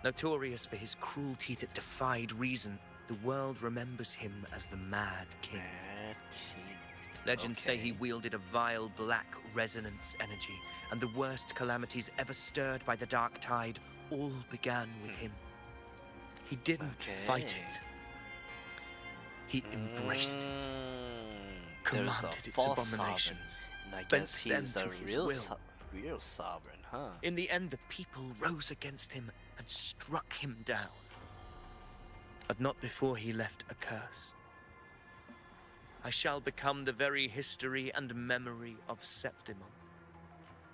Notorious for his cruelty that defied reason, the world remembers him as the Mad King. Mad King. Legends say he Okay. wielded a vile black resonance energy, and the worst calamities ever stirred by the Dark Tide all began with him. He didn't fight Okay. it. He embraced it, There's commanded the its false abominations, sovereign, and I bent guess he's them the to his real will. real sovereign, huh? In the end, the people rose against him and struck him down. But not before he left a curse. I shall become the very history and memory of Septimon.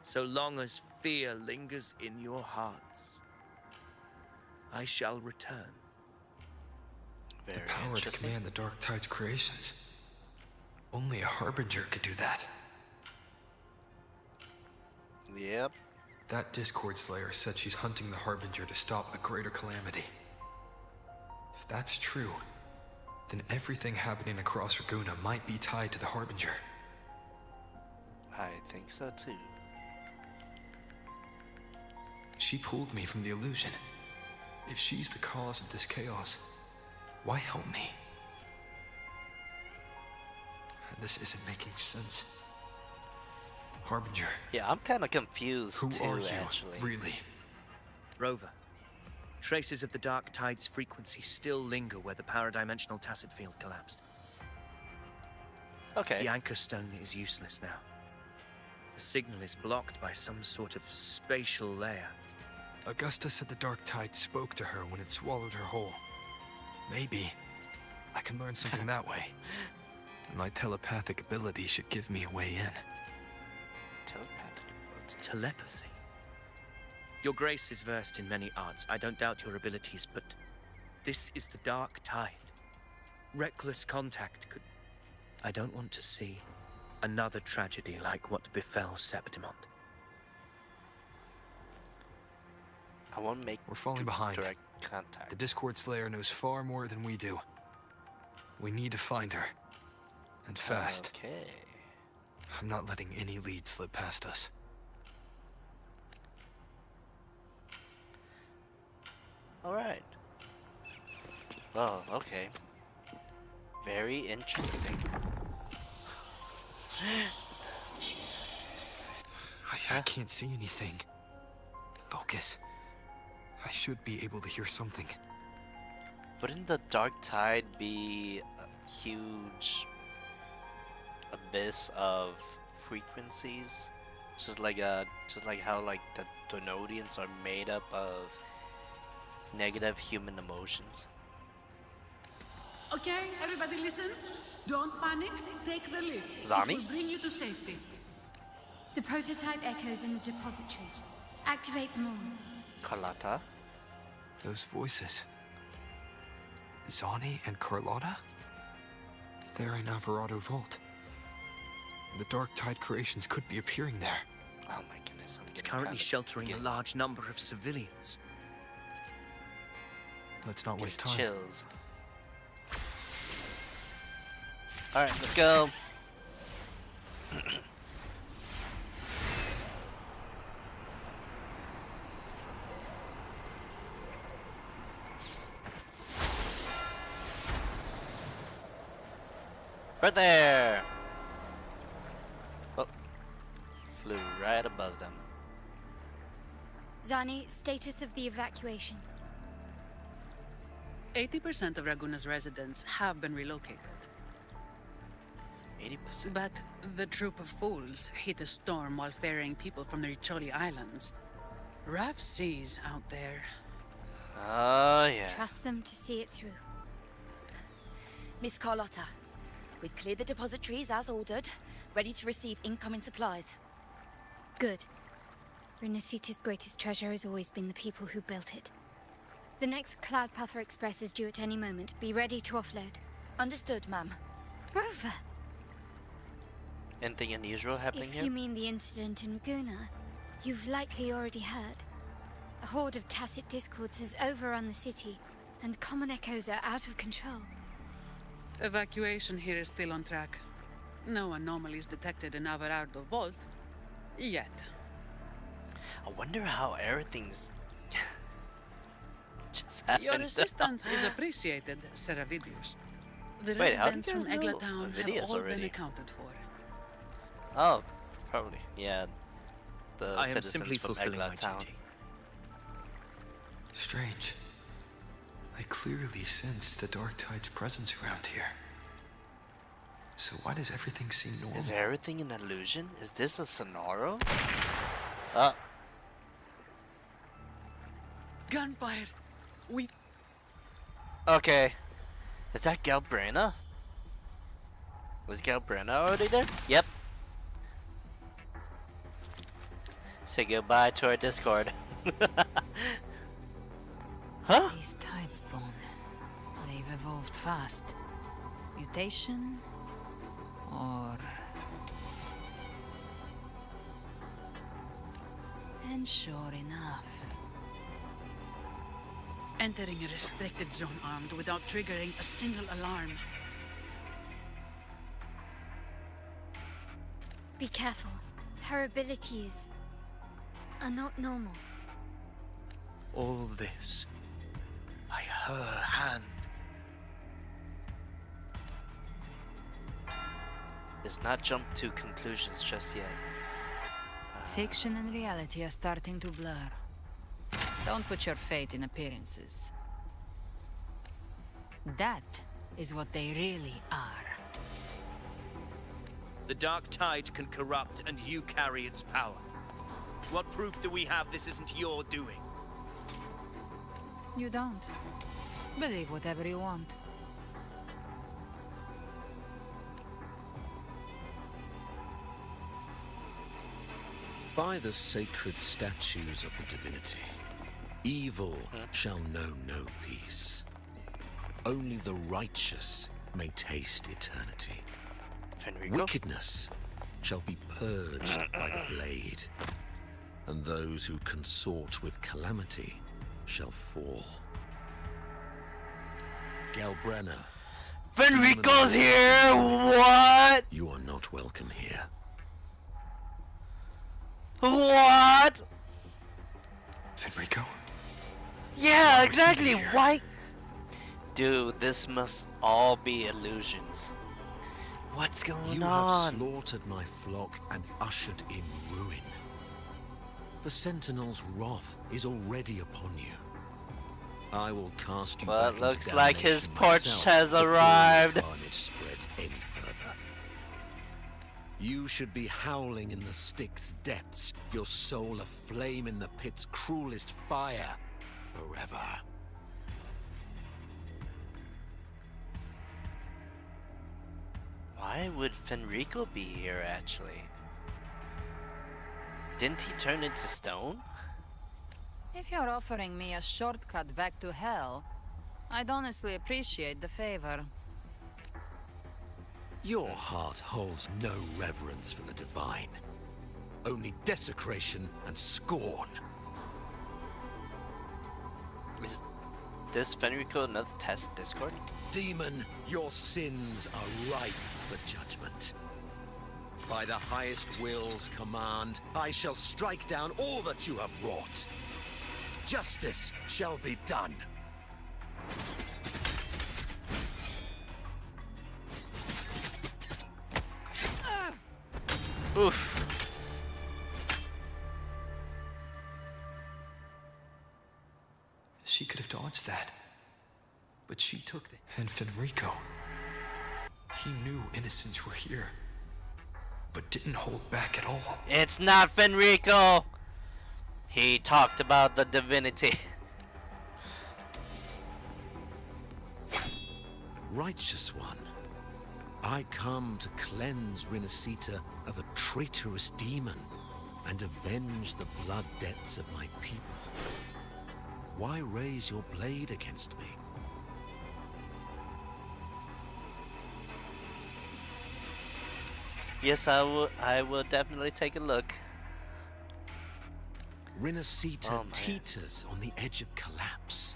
So long as fear lingers in your hearts, I shall return. Very The power to interesting. command the Dark Tide's creations. Only a Harbinger could do that. Yep. That Discord Slayer said she's hunting the Harbinger to stop a greater calamity. If that's true, then everything happening across Raguna might be tied to the Harbinger. I think so too. She pulled me from the illusion. If she's the cause of this chaos, why help me? This isn't making sense. Harbinger, Yeah, I'm kind of confused who too, are you, actually. really? Rover, traces of the Dark Tide's frequency still linger where the paradimensional Tacit Field collapsed. Okay. The anchor stone is useless now. The signal is blocked by some sort of spatial layer. Augusta said the Dark Tide spoke to her when it swallowed her whole. Maybe I can learn something that way. My telepathic ability should give me a way in. Telepathic ability. Telepathy. Your Grace is versed in many arts. I don't doubt your abilities, but this is the Dark Tide. Reckless contact could... I don't want to see another tragedy like what befell Septimon. I won't make We're falling behind. direct contact. The Discord Slayer knows far more than we do. We need to find her. And fast. Okay. I'm not letting any lead slip past us. Alright. Well, okay. Very interesting. I can't see anything. Focus. I should be able to hear something. Wouldn't the dark tide be a huge abyss of frequencies? Just like how like the Donodians are made up of negative human emotions. Okay, everybody listen. Don't panic. Take the lift. Zami? It will bring you to safety. The prototype echoes in the depositories. Activate them all. Carlotta? Those voices. Zani and Carlotta? They're in Alvarado Vault. The Dark Tide creations could be appearing there. Oh my goodness, It's currently sheltering a large number of civilians. Let's not waste time. Chills. Alright, let's go. Right there! Oh, flew right above them. Zani, status of the evacuation. 80% of Raguna's residents have been relocated. 80%? But the troop of fools hit a storm while ferrying people from the Riccioli Islands. Rough seas out there. Oh, yeah. Trust them to see it through. Miss Carlotta, we've cleared the depositories as ordered, ready to receive incoming supplies. Good. Renacita's greatest treasure has always been the people who built it. The next Cloud Puffer Express is due at any moment. Be ready to offload. Understood, ma'am. Rover! Anything unusual happening If here? you mean the incident in Raguna, you've likely already heard. A horde of tacit discords has overrun the city, and common echoes are out of control. Evacuation here is still on track. No anomalies detected in Alvarado Vault. Yet. I wonder how everything's just happened. Your assistance is appreciated, Seravidius. The Wait, how do you residents guys from know Eglatown have Vidius all already? been accounted for. Oh, probably. Yeah. The I am citizens simply from fulfilling my Eglatown. duty. Strange. I clearly sensed the Dark Tide's presence around here. So why does everything seem normal? Is everything an illusion? Is this a Sonoro? Oh, Gunfire! We... okay. Is that Galbrina? Was Galbrina already there? Yep. Say goodbye to our Discord. Huh? These tide spawn. They've evolved fast. Mutation? Or... And sure enough... Entering a restricted zone armed without triggering a single alarm. Be careful. Her abilities are not normal. All this by her hand. Let's not jump to conclusions just yet. Fiction and reality are starting to blur. Don't put your faith in appearances. That is what they really are. The dark tide can corrupt, and you carry its power. What proof do we have this isn't your doing? You don't. Believe whatever you want. By the sacred statues of the divinity, evil shall know no peace. Only the righteous may taste eternity. Fenrico? Wickedness shall be purged by the blade, and those who consort with calamity shall fall. Galbrena, Fenrico's here! What? you are not welcome here. What? Fenrico? Yeah, exactly. Why? Dude, this must all be illusions. What's going You on? have slaughtered my flock and ushered in ruin. The Sentinel's wrath is already upon you. I will cast you Well, back it looks into like his damnation porch myself has before arrived. the carnage spreads any further. You should be howling in the Styx's depths, your soul aflame in the pit's cruelest fire, forever. Why would Fenrico be here, actually? Didn't he turn into stone? If you're offering me a shortcut back to hell, I'd honestly appreciate the favor. Your heart holds no reverence for the divine. Only desecration and scorn. Is this Fenrico another test of Discord? Demon, your sins are ripe for judgment. By the highest will's command, I shall strike down all that you have wrought. Justice shall be done. Oof. She could have dodged that. But she took the... And Fenrico. He knew innocents were here. But didn't hold back at all. It's not Fenrico! He talked about the divinity. Righteous one, I come to cleanse Renacita of a traitorous demon and avenge the blood debts of my people. Why raise your blade against me? Yes, I will definitely take a look. Renacita teeters on the edge of collapse.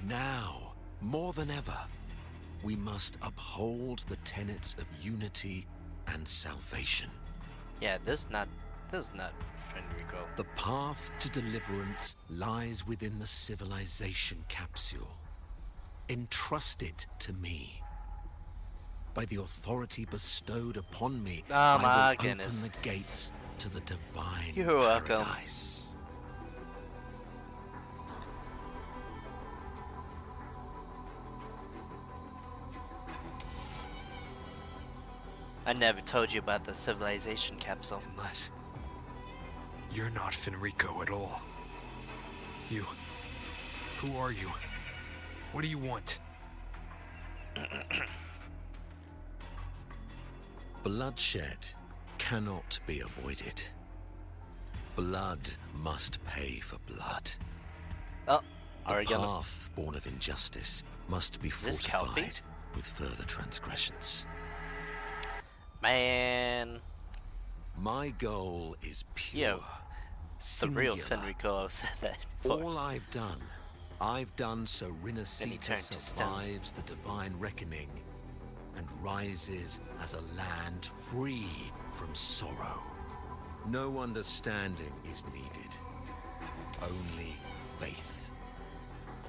Now, more than ever, we must uphold the tenets of unity and salvation. Yeah, this is not Fenrico. The path to deliverance lies within the civilization capsule. Entrust it to me. By the authority bestowed upon me, I will open the gates to the divine paradise. I never told you about the civilization capsule. Unless you're not Fenrico at all. You... Who are you? What do you want? Bloodshed cannot be avoided. Blood must pay for blood. Oh, the path born of injustice must be fortified with further transgressions. Man. My goal is pure. Yo, the real Fenrico said that before. All I've done so Renacita survives the divine reckoning and rises as a land free from sorrow. No understanding is needed, only faith.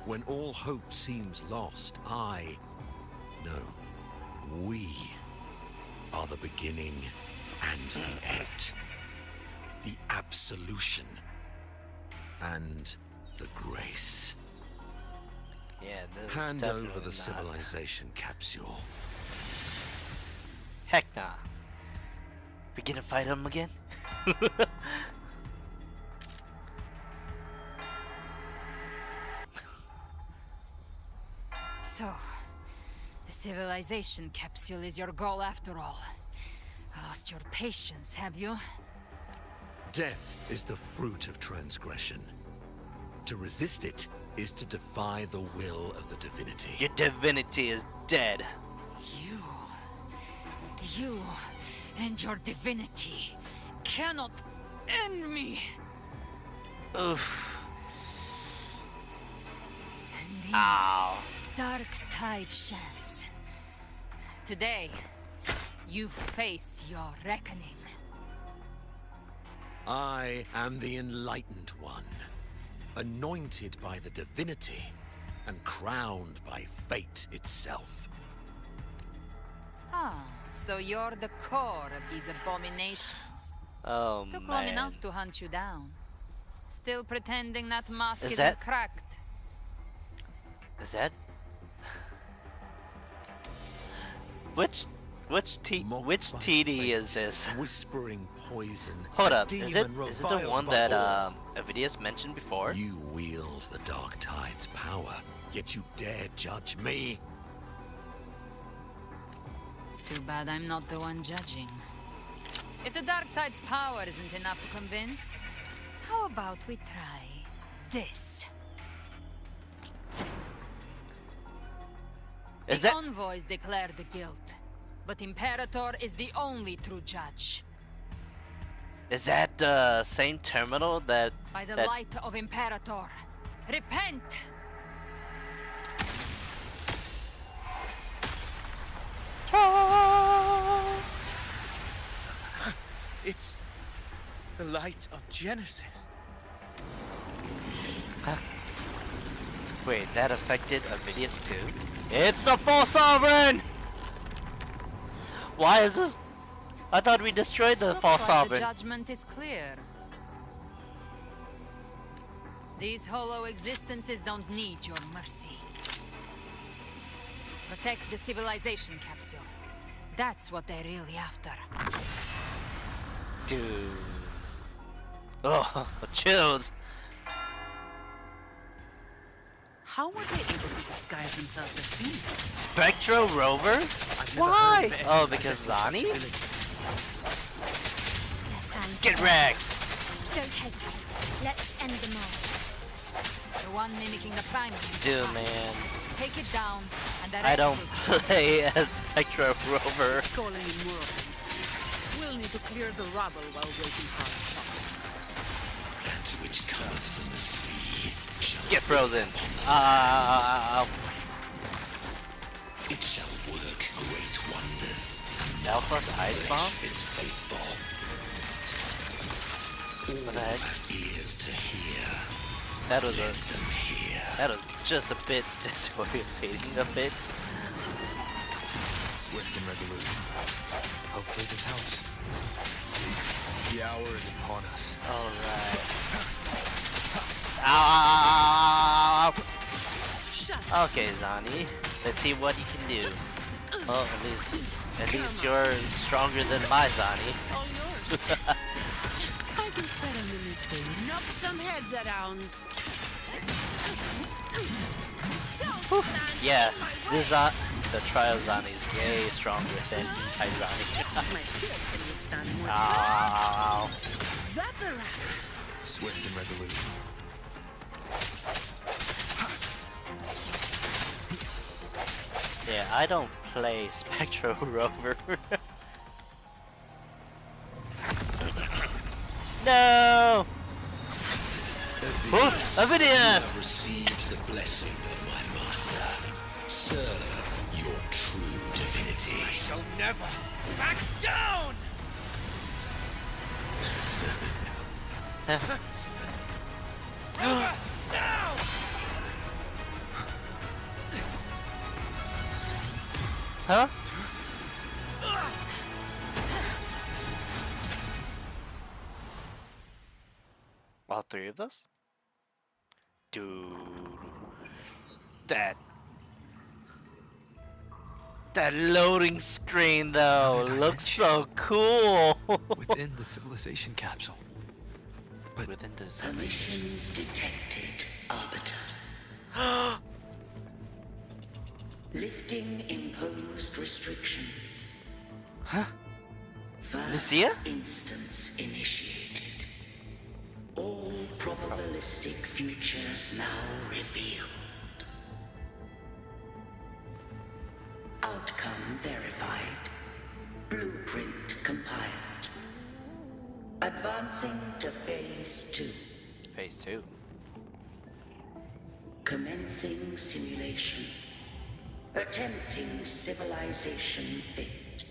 When all hope seems lost, we are the beginning and the end. The absolution and the grace. Yeah, this Hand is definitely over the not. civilization capsule. Heck nah. We gonna fight him again? So, the civilization capsule is your goal after all. Lost your patience, have you? Death is the fruit of transgression. To resist it is to defy the will of the divinity. Your divinity is dead. You and your divinity cannot end me. Oof. And these Ow. dark tide shams. Today, you face your reckoning. I am the enlightened one, anointed by the divinity and crowned by fate itself. Ah, so you're the core of these abominations. Oh Took long man. enough to hunt you down. Still pretending that mask Is isn't that- cracked. Is that which TD is this? Whispering poison. Hold a up, is it demon the reviled one by that all. Avidius mentioned before? You wield the Dark Tide's power, yet you dare judge me? It's too bad I'm not the one judging. If the Dark Tide's power isn't enough to convince, how about we try this? Is the that envoys declare the guilt, but Imperator is the only true judge. is that the same terminal that By the that light of Imperator, repent! It's the light of Genesis. Wait, that affected Avidius too? It's the full sovereign! Why is this? I thought we destroyed the Looks false like sovereign. The judgment is clear. These hollow existences don't need your mercy. Protect the civilization capsule. That's what they're really after. Dude. Oh, chills. How were they able to disguise themselves as beings? Spectro Rover? I've never Why? heard of anyone Oh, because possessing such Zani? ability. Fans Get first. wrecked! Don't hesitate. Let's end them all. The one mimicking the primary. Dude, man. Take it down, and the I rest don't will- play as Spectro Rover. Calling in more. We'll need to clear the rubble while waiting for our shot. That which cometh from the sea shall Get frozen. it shall work great wonders. Alpha Tides Bomb? Its faithful. What the heck? Have ears to hear. That was Let them hear. that was just a bit disorientating a bit. Swift and resolute. Hopefully this helps. The hour is upon us. Alright. Ow! Okay, Zani. Let's see what you can do. Oh, at least you're stronger than my Zani. All yours. I can spare a minute to knock some heads around. Yeah, this the trial Zani is way stronger than my Zani. My shield can withstand more. Ow! That's a wrap. Swift and resolute. Yeah, I don't play Spectro Rover. No! Avidius, Avidius! you have received the blessing of my master. Serve your true divinity. I shall never back down! Rover, now! Huh? All three of us? Dude. That loading screen though Another looks dimension. so cool. Within the civilization capsule. But Within the simulation. Permissions detected, Arbiter. Lifting imposed restrictions. Huh? First Lucia? instance initiated. All probabilistic futures now revealed. Outcome verified. Blueprint compiled. Advancing to Phase 2. Phase 2. Commencing simulation. Attempting civilization fate.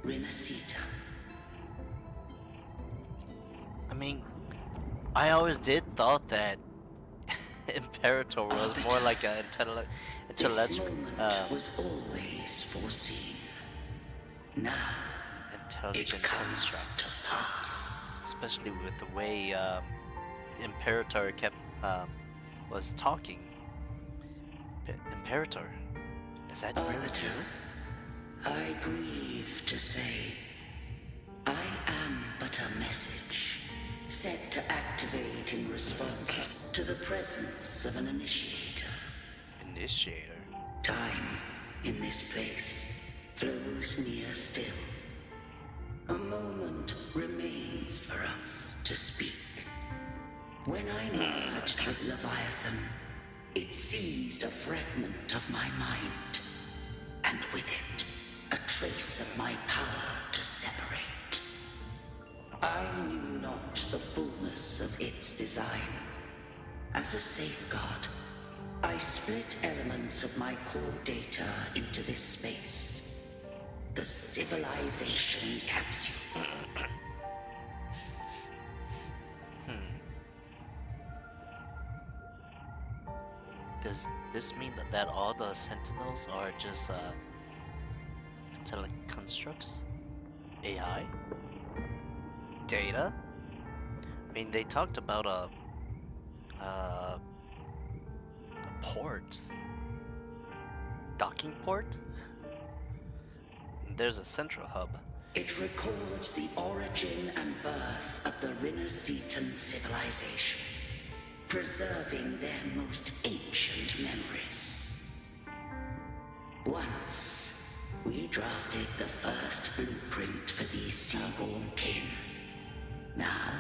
Renacita. I mean, I always did thought that Imperator was more like an This moment was always foreseen. Now, intelligent it comes construct. to pass. Especially with the way Imperator kept was talking. Imperator, is that really Arbiter, you? I grieve to say, I am but a message set to activate in response to the presence of an initiator. Initiator? Time in this place flows near still. A moment remains for us to speak. When I merged with Leviathan, it seized a fragment of my mind, and with it, a trace of my power to separate. I knew not the fullness of its design. As a safeguard, I split elements of my core data into this space. The civilization capsule. Does this mean that all the Sentinels are just intelligent constructs? AI? Data? I mean, they talked about a port. Docking port? There's a central hub. It records the origin and birth of the Renascitan civilization, preserving their most ancient memories. Once, we drafted the first blueprint for these seaborn kin. Now,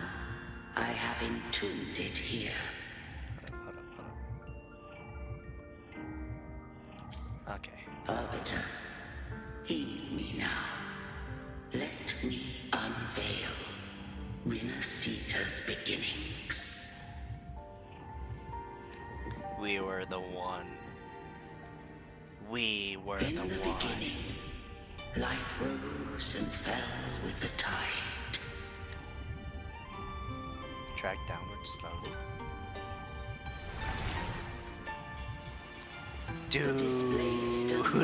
I have entombed it here. Okay. Arbiter, heed me now. Let me unveil Renascita's beginnings. We were the one. We were In the the one. beginning, life rose and fell with the tide. Drag downward slowly. Dude,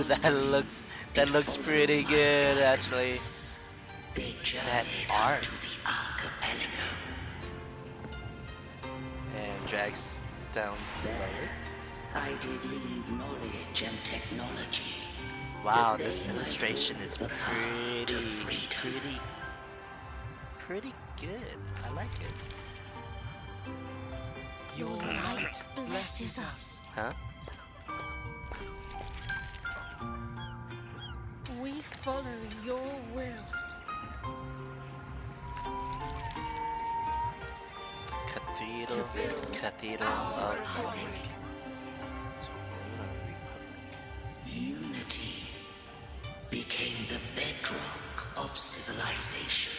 that looks pretty good actually. That art. And drags down slowly. I did leave knowledge and technology. Wow, this illustration is pretty good. I like it. Your light blesses us. Huh? We follow your will. Cathedral of Republic. Unity became the bedrock of civilization.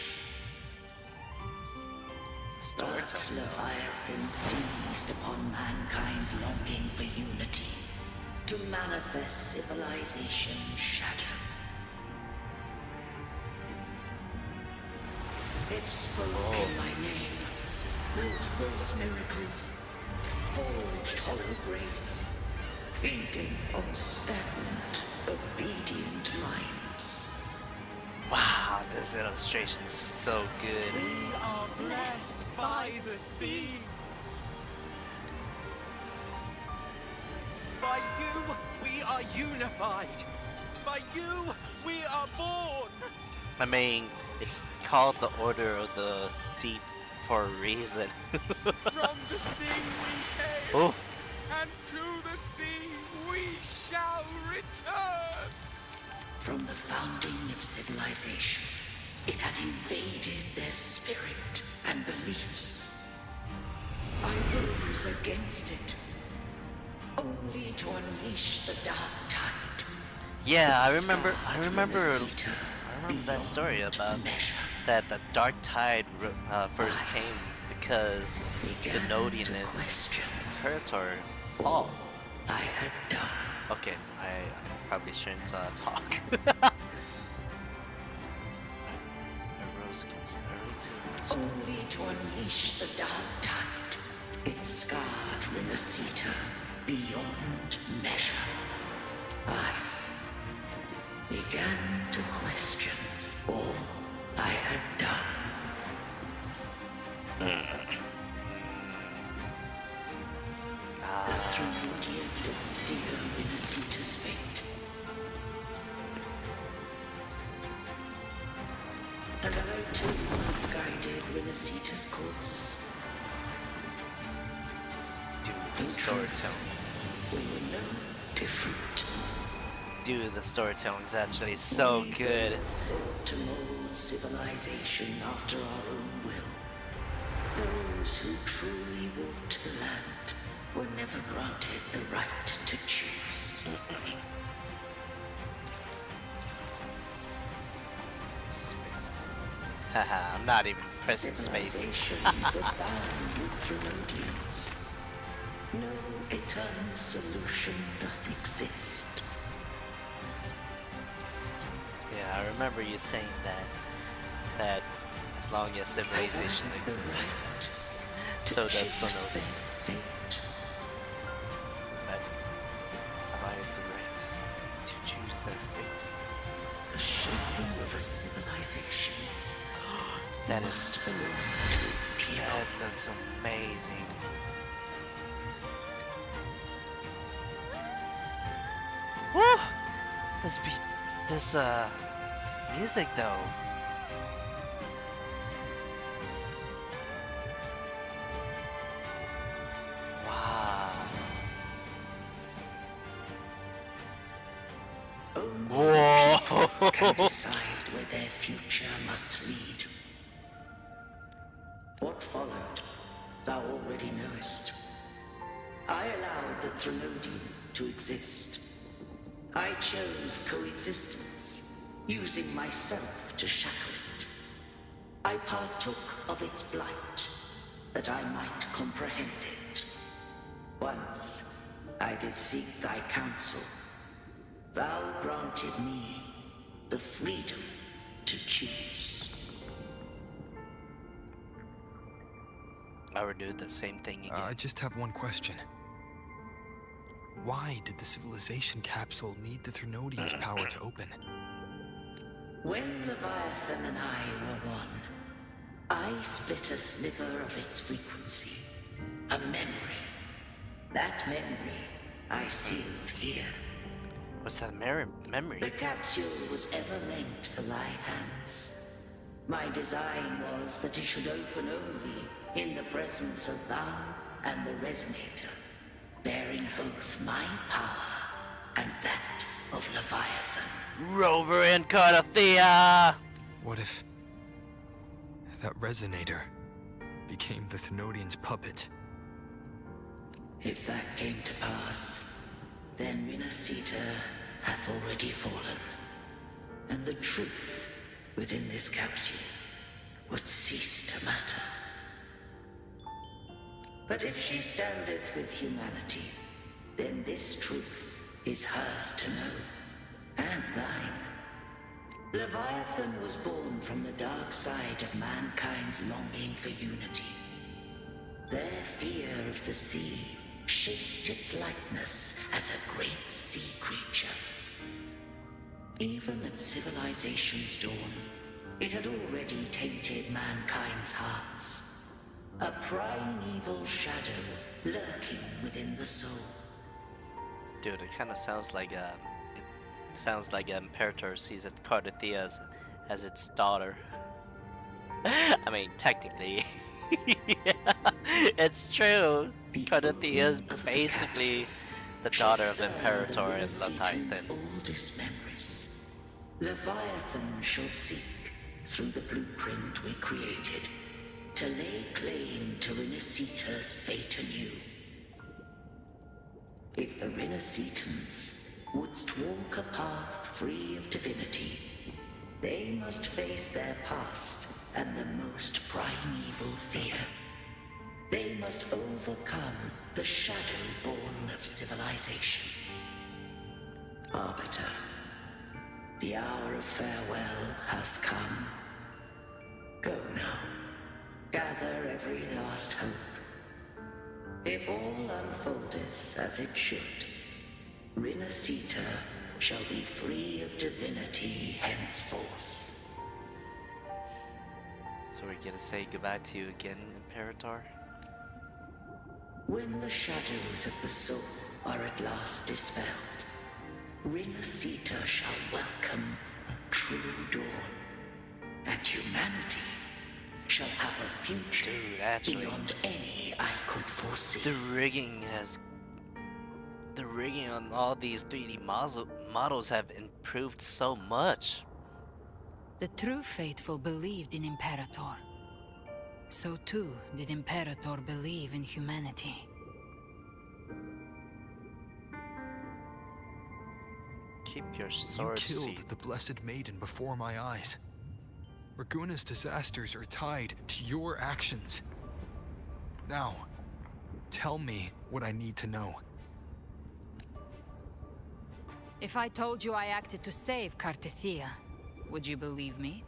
But Leviathan seized upon mankind's longing for unity to manifest civilization's shadow. It spoke in my name, built those miracles, forged hollow grace, feeding on stagnant, obedient minds. Wow, this illustration is so good. We are blessed by the sea. By you, we are unified. By you, we are born. I mean, it's called the Order of the Deep for a reason. From the sea we came, Oh. and to the sea we shall return. From the founding of civilization, it had invaded their spirit and beliefs. I rose against it, only to unleash the dark tide. Yeah, I remember that story about that the dark tide first came because the Nodian and Imperator fall. I had done. Okay, I probably shouldn't talk. I rose against early to Only to unleash the dark tide. Its scarred Renacita beyond measure, I began to question all I had done. The Three did steer Renacita's fate. And I too once guided Renacita's course. Dude, the storytelling. We were no different. Dude, the storytelling's actually so good. Sought to mold civilization after our own will. Those who truly walked the land were never granted the right to choose. Space. Haha, I'm not even pressing space. Civilizations abound with Thrunodians. No eternal solution doth exist. Yeah, I remember you saying that as long as civilization exists, so does the Thrunodians. But have I the right to choose their fate? The shaping of a civilization. That looks amazing. Woo! This music though. Wow. Whoa! Can decide where their future must lead. What followed, thou already knowest. I allowed the Thrunodian to exist. I chose coexistence, using myself to shackle it. I partook of its blight, that I might comprehend it. Once, I did seek thy counsel. Thou granted me the freedom to choose. I would do the same thing again. I just have one question. Why did the civilization capsule need the Thrunodian's power to open? When Leviathan and I were one, I split a sliver of its frequency. A memory. That memory I sealed here. What's that memory? The capsule was ever meant for thy hands. My design was that it should open only in the presence of thou and the Resonator, bearing both my power and that of Leviathan. Rover and Cardathea! What if that Resonator became the Thrunodian's puppet? If that came to pass, then Renacita hath already fallen, and the truth within this capsule would cease to matter. But if she standeth with humanity, then this truth is hers to know, and thine. Leviathan was born from the dark side of mankind's longing for unity. Their fear of the sea shaped its likeness as a great sea creature. Even at civilization's dawn, it had already tainted mankind's hearts. A primeval shadow lurking within the soul. Dude, it kind of sounds like Imperator sees Cardathea as its daughter. I mean, technically, yeah, it's true. Cardathea is basically the daughter of Imperator and Leviathan. Oldest memories. Leviathan shall seek through the blueprint we created to lay claim to Renacita's fate anew. If the Renacitans wouldst walk a path free of divinity, they must face their past and the most primeval fear. They must overcome the shadow born of civilization. Arbiter, the hour of farewell hath come. Go now. Gather every last hope. If all unfoldeth as it should, Renacita shall be free of divinity henceforth. So we're gonna say goodbye to you again, Imperator? When the shadows of the soul are at last dispelled, Renacita shall welcome a true dawn, and humanity shall have a future beyond any I could foresee. The rigging on all these 3D models have improved so much. The true faithful believed in Imperator. So too did Imperator believe in humanity. Keep your sword You killed sheath. the Blessed Maiden before my eyes. Raguna's disasters are tied to your actions. Now, tell me what I need to know. If I told you I acted to save Cartethia, would you believe me?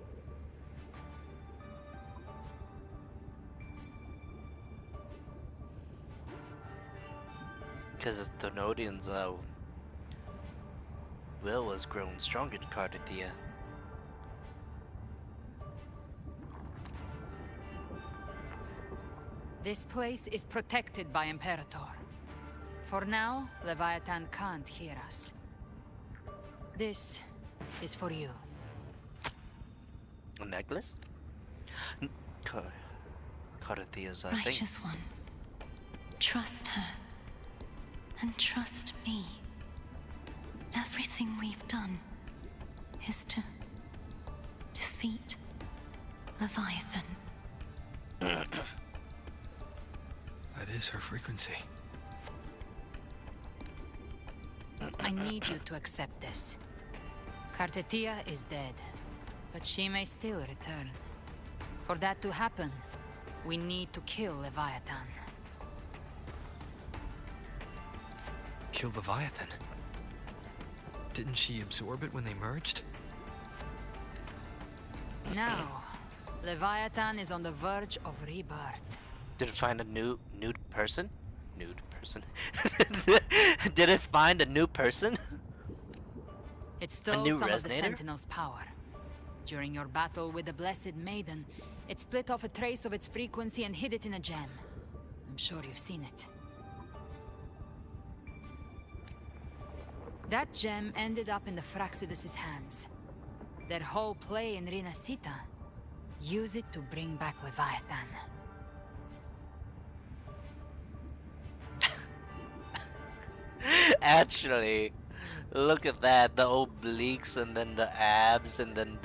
Because the Thenodians' will has grown stronger to Cartethia. This place is protected by Imperator. For now, Leviathan can't hear us. This is for you. A necklace? Cartethia's thing. Righteous One, trust her. And trust me. Everything we've done is to defeat Leviathan. That is her frequency. I need you to accept this. Cartethia is dead, but she may still return. For that to happen, we need to kill Leviathan. Kill Leviathan? Didn't she absorb it when they merged? Now, Leviathan is on the verge of rebirth. Did it find a nude person? Nude person? Did it find a new person? It stole new some of the resonator? Sentinel's power. During your battle with the Blessed Maiden, it split off a trace of its frequency and hid it in a gem. I'm sure you've seen it. That gem ended up in the Fraxidus' hands. Their whole play in Renacita, use it to bring back Leviathan. Actually, look at that. The obliques and then the abs and then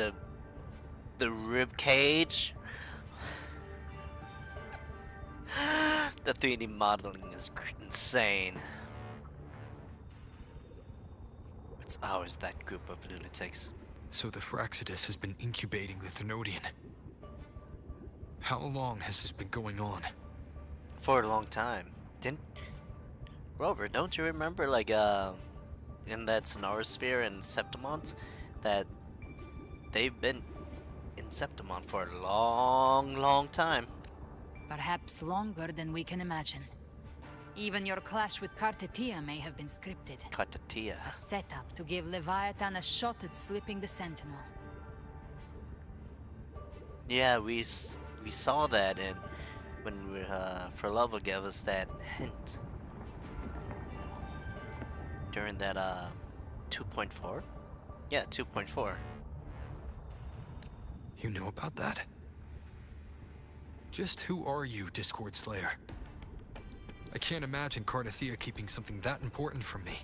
the rib cage. The 3D modeling is insane. It's ours, that group of lunatics. So the Fraxidus has been incubating the Thenodian. How long has this been going on? For a long time. Rover, don't you remember, like, in that Sonorosphere and Septimont, that they've been in Septimont for a long, long time? Perhaps longer than we can imagine. Even your clash with Cartethia may have been scripted. Cartethia. A setup to give Leviathan a shot at slipping the Sentinel. Yeah, we saw that, and when Frolova gave us that hint during that 2.4. Yeah, 2.4. You know about that? Just who are you, Discord Slayer? I can't imagine Cartethia keeping something that important from me.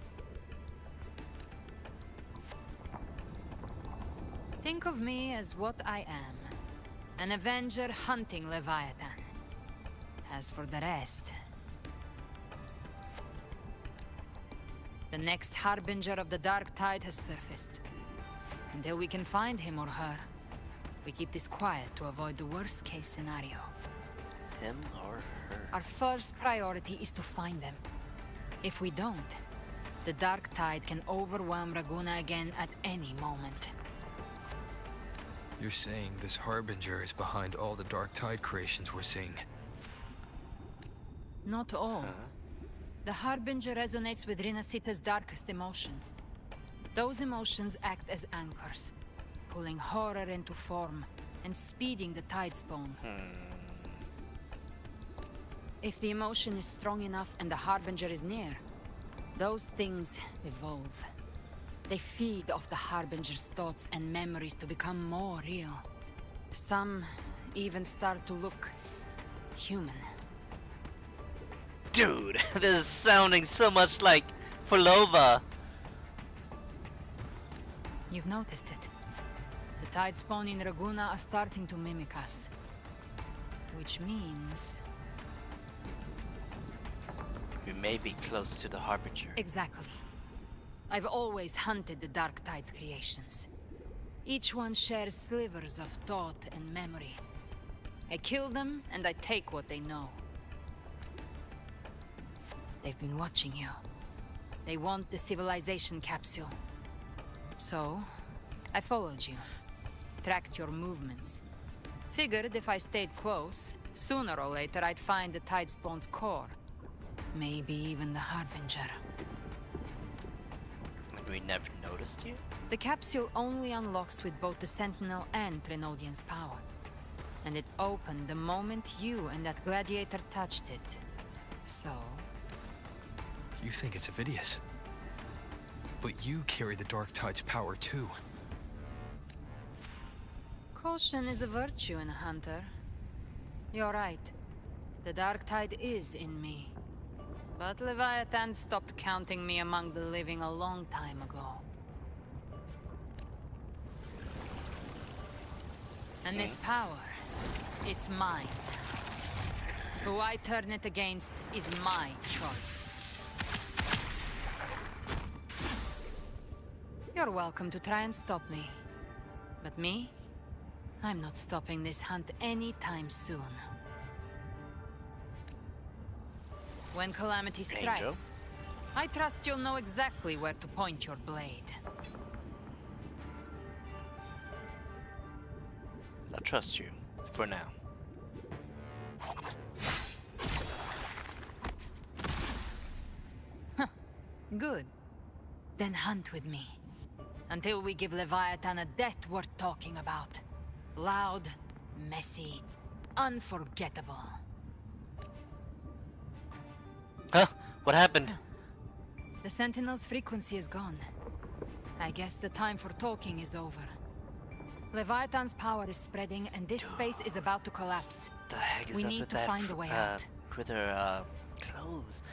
Think of me as what I am. An Avenger hunting Leviathan. As for the rest... The next Harbinger of the Dark Tide has surfaced. Until we can find him or her, we keep this quiet to avoid the worst-case scenario. Him or her? Our first priority is to find them. If we don't, the Dark Tide can overwhelm Raguna again at any moment. You're saying this Harbinger is behind all the Dark Tide creations we're seeing? Not all. The Harbinger resonates with Rinasita's darkest emotions. Those emotions act as anchors, pulling horror into form and speeding the Tidespawn. If the emotion is strong enough and the Harbinger is near, those things evolve. They feed off the Harbinger's thoughts and memories to become more real. Some even start to look human. Dude, this is sounding so much like Fulova. You've noticed it. The Tidespawn in Raguna are starting to mimic us. Which means... we may be close to the Harbinger. Exactly. I've always hunted the Dark Tide's creations. Each one shares slivers of thought and memory. I kill them, and I take what they know. They've been watching you. They want the civilization capsule. So, I followed you. Tracked your movements. Figured if I stayed close, sooner or later I'd find the Tidespawn's core. Maybe even the Harbinger. And we never noticed you? The capsule only unlocks with both the Sentinel and Trinodian's power. And it opened the moment you and that gladiator touched it. So... You think it's Avidius. But you carry the Dark Tide's power too. Caution is a virtue in a hunter. You're right. The Dark Tide is in me. But Leviathan stopped counting me among the living a long time ago. And this power, it's mine. Who I turn it against is my choice. You're welcome to try and stop me. But me? I'm not stopping this hunt anytime soon. When calamity strikes, I trust you'll know exactly where to point your blade. I trust you, for now. Good. Then hunt with me. Until we give Leviathan a death worth talking about. Loud, messy, unforgettable. Huh? What happened? The Sentinel's frequency is gone. I guess the time for talking is over. Leviathan's power is spreading and this space is about to collapse. The heck is we up need with to that find a way out. with her clothes?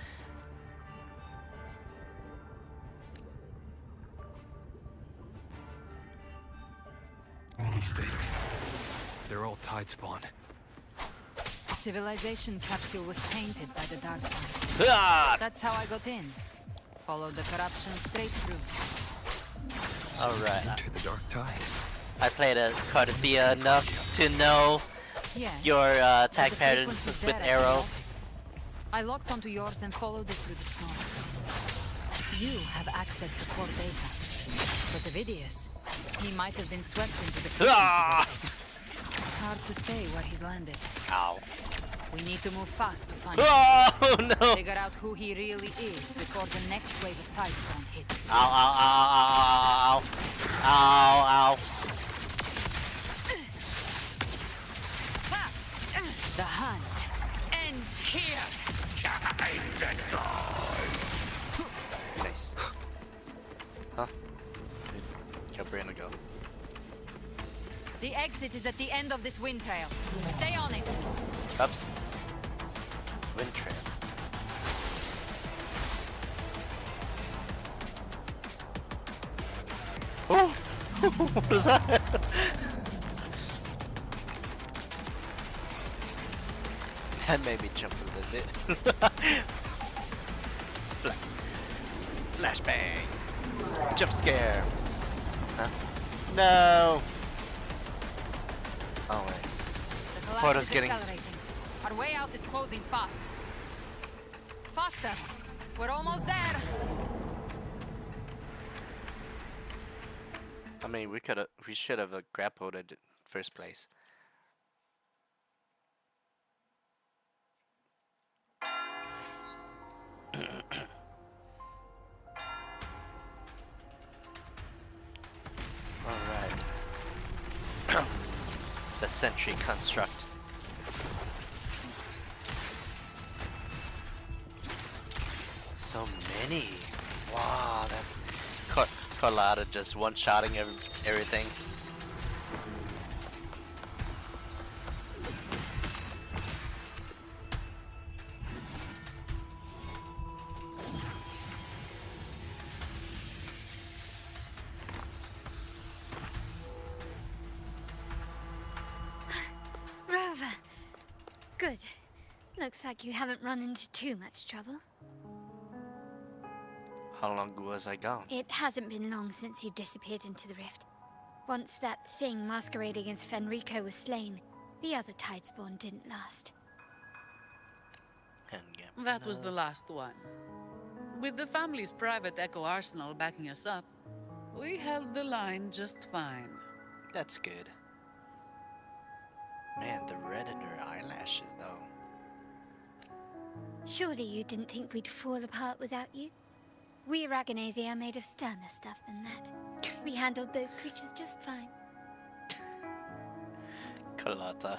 These things, they're all Tidespawn. The civilization capsule was painted by the Dark Tide. Ah! That's how I got in. Followed the corruption straight through. Alright. Enter the Dark Tide. I played a Cardathia enough to know your attack patterns with arrow. I locked onto yours and followed it through the storm. You have access to core data. But Avidius, he might have been swept into the frequency. Hard to say where he's landed. Ow. We need to move fast to find him. Oh no! Figure out who he really is before the next wave of Tidespawn hits. Ow, ow, ow, ow, ow, ow. The hunt ends here. Nice. Huh? Kept Brand to go. The exit is at the end of this wind trail. Stay on it. Oops. Wind trail. Oh! What was that? That made me jump a little bit. Flashbang. Jump scare. Huh? No. Oh wait. The collapse Portal's is getting accelerating. Our way out is closing fast. Faster. We're almost there. I mean, we should have grappled it in first place. Alright. The sentry construct. So many. Wow, that's Carlotta just one-shotting everything. Rover! Good. Looks like you haven't run into too much trouble. How long was I gone? It hasn't been long since you disappeared into the rift. Once that thing masquerading as Fenrico was slain, the other Tidespawn didn't last. That was the last one. With the family's private Echo arsenal backing us up, we held the line just fine. That's good. Man, the red in her eyelashes, though. Surely you didn't think we'd fall apart without you? We Aragonese are made of sterner stuff than that. We handled those creatures just fine. Carlotta.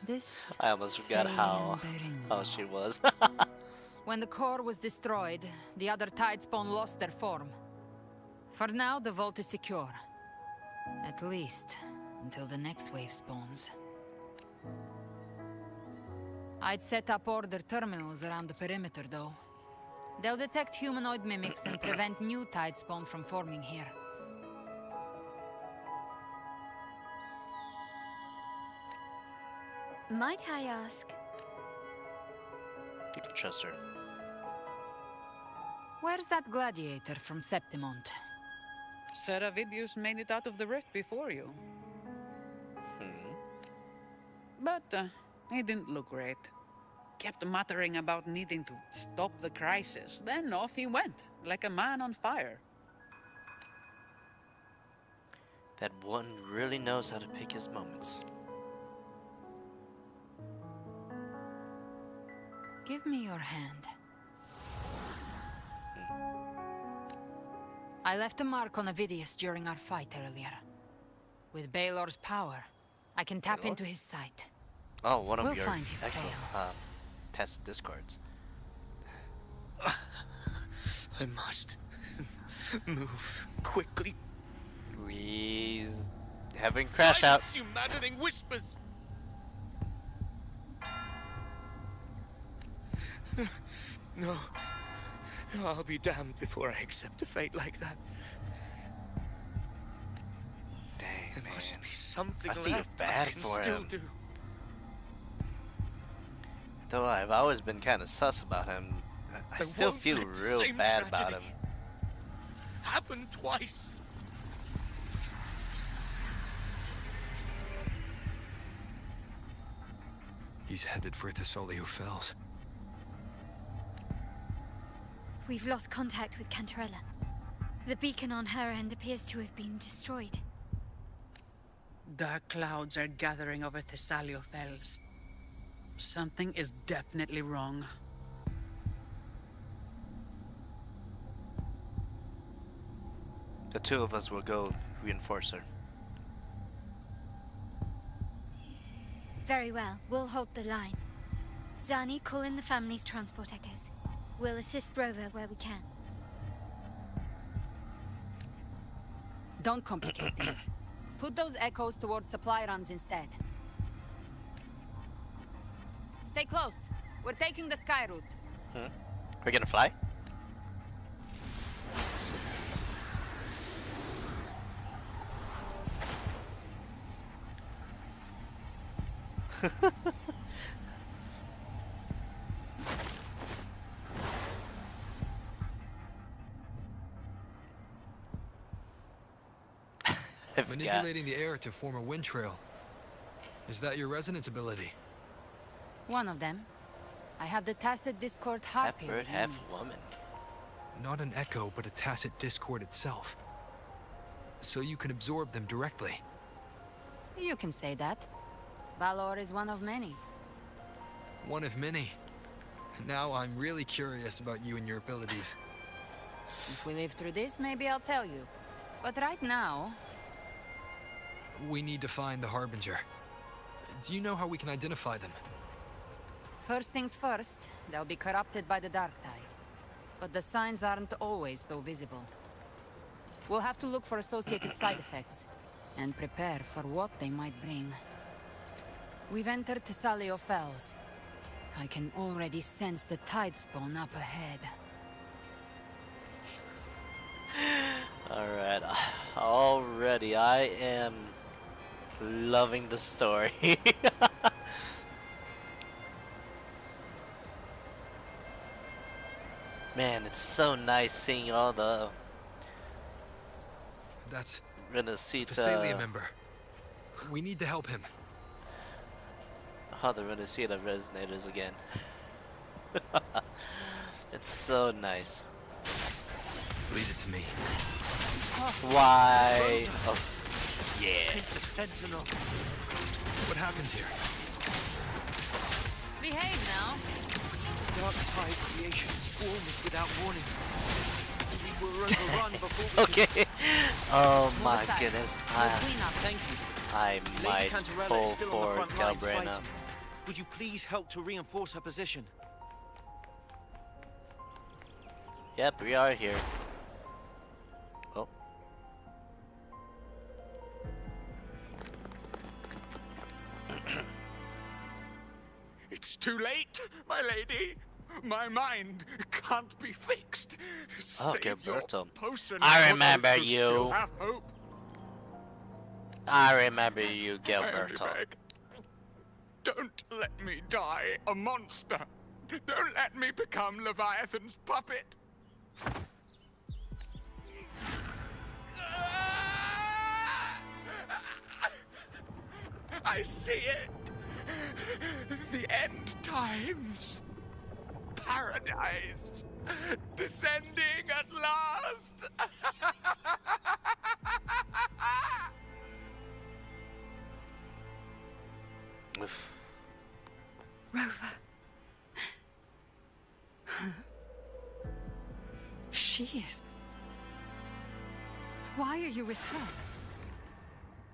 This I almost forgot how she was. When the core was destroyed, the other Tidespawn lost their form. For now, the vault is secure. At least, until the next wave spawns. I'd set up order terminals around the perimeter, though. They'll detect humanoid mimics and prevent new Tidespawn from forming here. Might I ask? You can trust her. Where's that gladiator from Septimont? Seravidius made it out of the rift before you. But he didn't look great. Kept muttering about needing to stop the crisis. Then off he went, like a man on fire. That one really knows how to pick his moments. Give me your hand. I left a mark on Avidius during our fight earlier. With Baelor's power, I can tap into his sight. Oh, one of We'll your find his Echo, trail. test discords. I must move quickly. He's having crash out. Silence, you maddening whispers! No. I'll be damned before I accept a fate like that. Dang, there man. must be something I feel left bad I can for still him. do. Though I've always been kind of sus about him, I still won't feel let the real same bad about tragedy him. Happened twice. He's headed for Thessalio Fells. We've lost contact with Cantarella. The beacon on her end appears to have been destroyed. Dark clouds are gathering over Thessalio Fells. Something is definitely wrong. The two of us will go reinforce her. Very well, we'll hold the line. Zani, call in the family's transport echoes. We'll assist Rover where we can. Don't complicate things. Put those echoes towards supply runs instead. Stay close. We're taking the sky route. We're gonna fly? Manipulating the air to form a wind trail. Is that your resonance ability? One of them. I have the tacit discord Half harpy. bird, half woman. Not an echo, but a tacit discord itself. So you can absorb them directly. You can say that. Balor is one of many. One of many. Now I'm really curious about you and your abilities. If we live through this, maybe I'll tell you. But right now... We need to find the Harbinger. Do you know how we can identify them? First things first, they'll be corrupted by the Dark Tide. But the signs aren't always so visible. We'll have to look for associated side effects, and prepare for what they might bring. We've entered Thessalio Fells. I can already sense the tide spawn up ahead. Alright, already I am loving the story. Man, it's so nice seeing all the That's Renacita Phasalia member. We need to help him. all the Renacita Resonators again. It's so nice. Leave it to me. Why? Oh, yeah. Sentinel. What happened here? Behave now. Dark tide creation swarmed without warning. We were overrun before we Okay. Oh my aside. goodness. We'll clean up. Thank you. I Lady might Cantarella pull is still on the for front lines Galbrena. fighting. Would you please help to reinforce her position? Yep, we are here. Oh. It's too late, my lady. My mind can't be fixed. Oh, Save your Gilberto. potion I for remember those who still you. have hope. I remember you, I only Gilberto. beg. Don't let me die a monster. Don't let me become Leviathan's puppet. I see it. The end times. Paradise. Descending at last. Oof. Rover. She is. Why are you with her?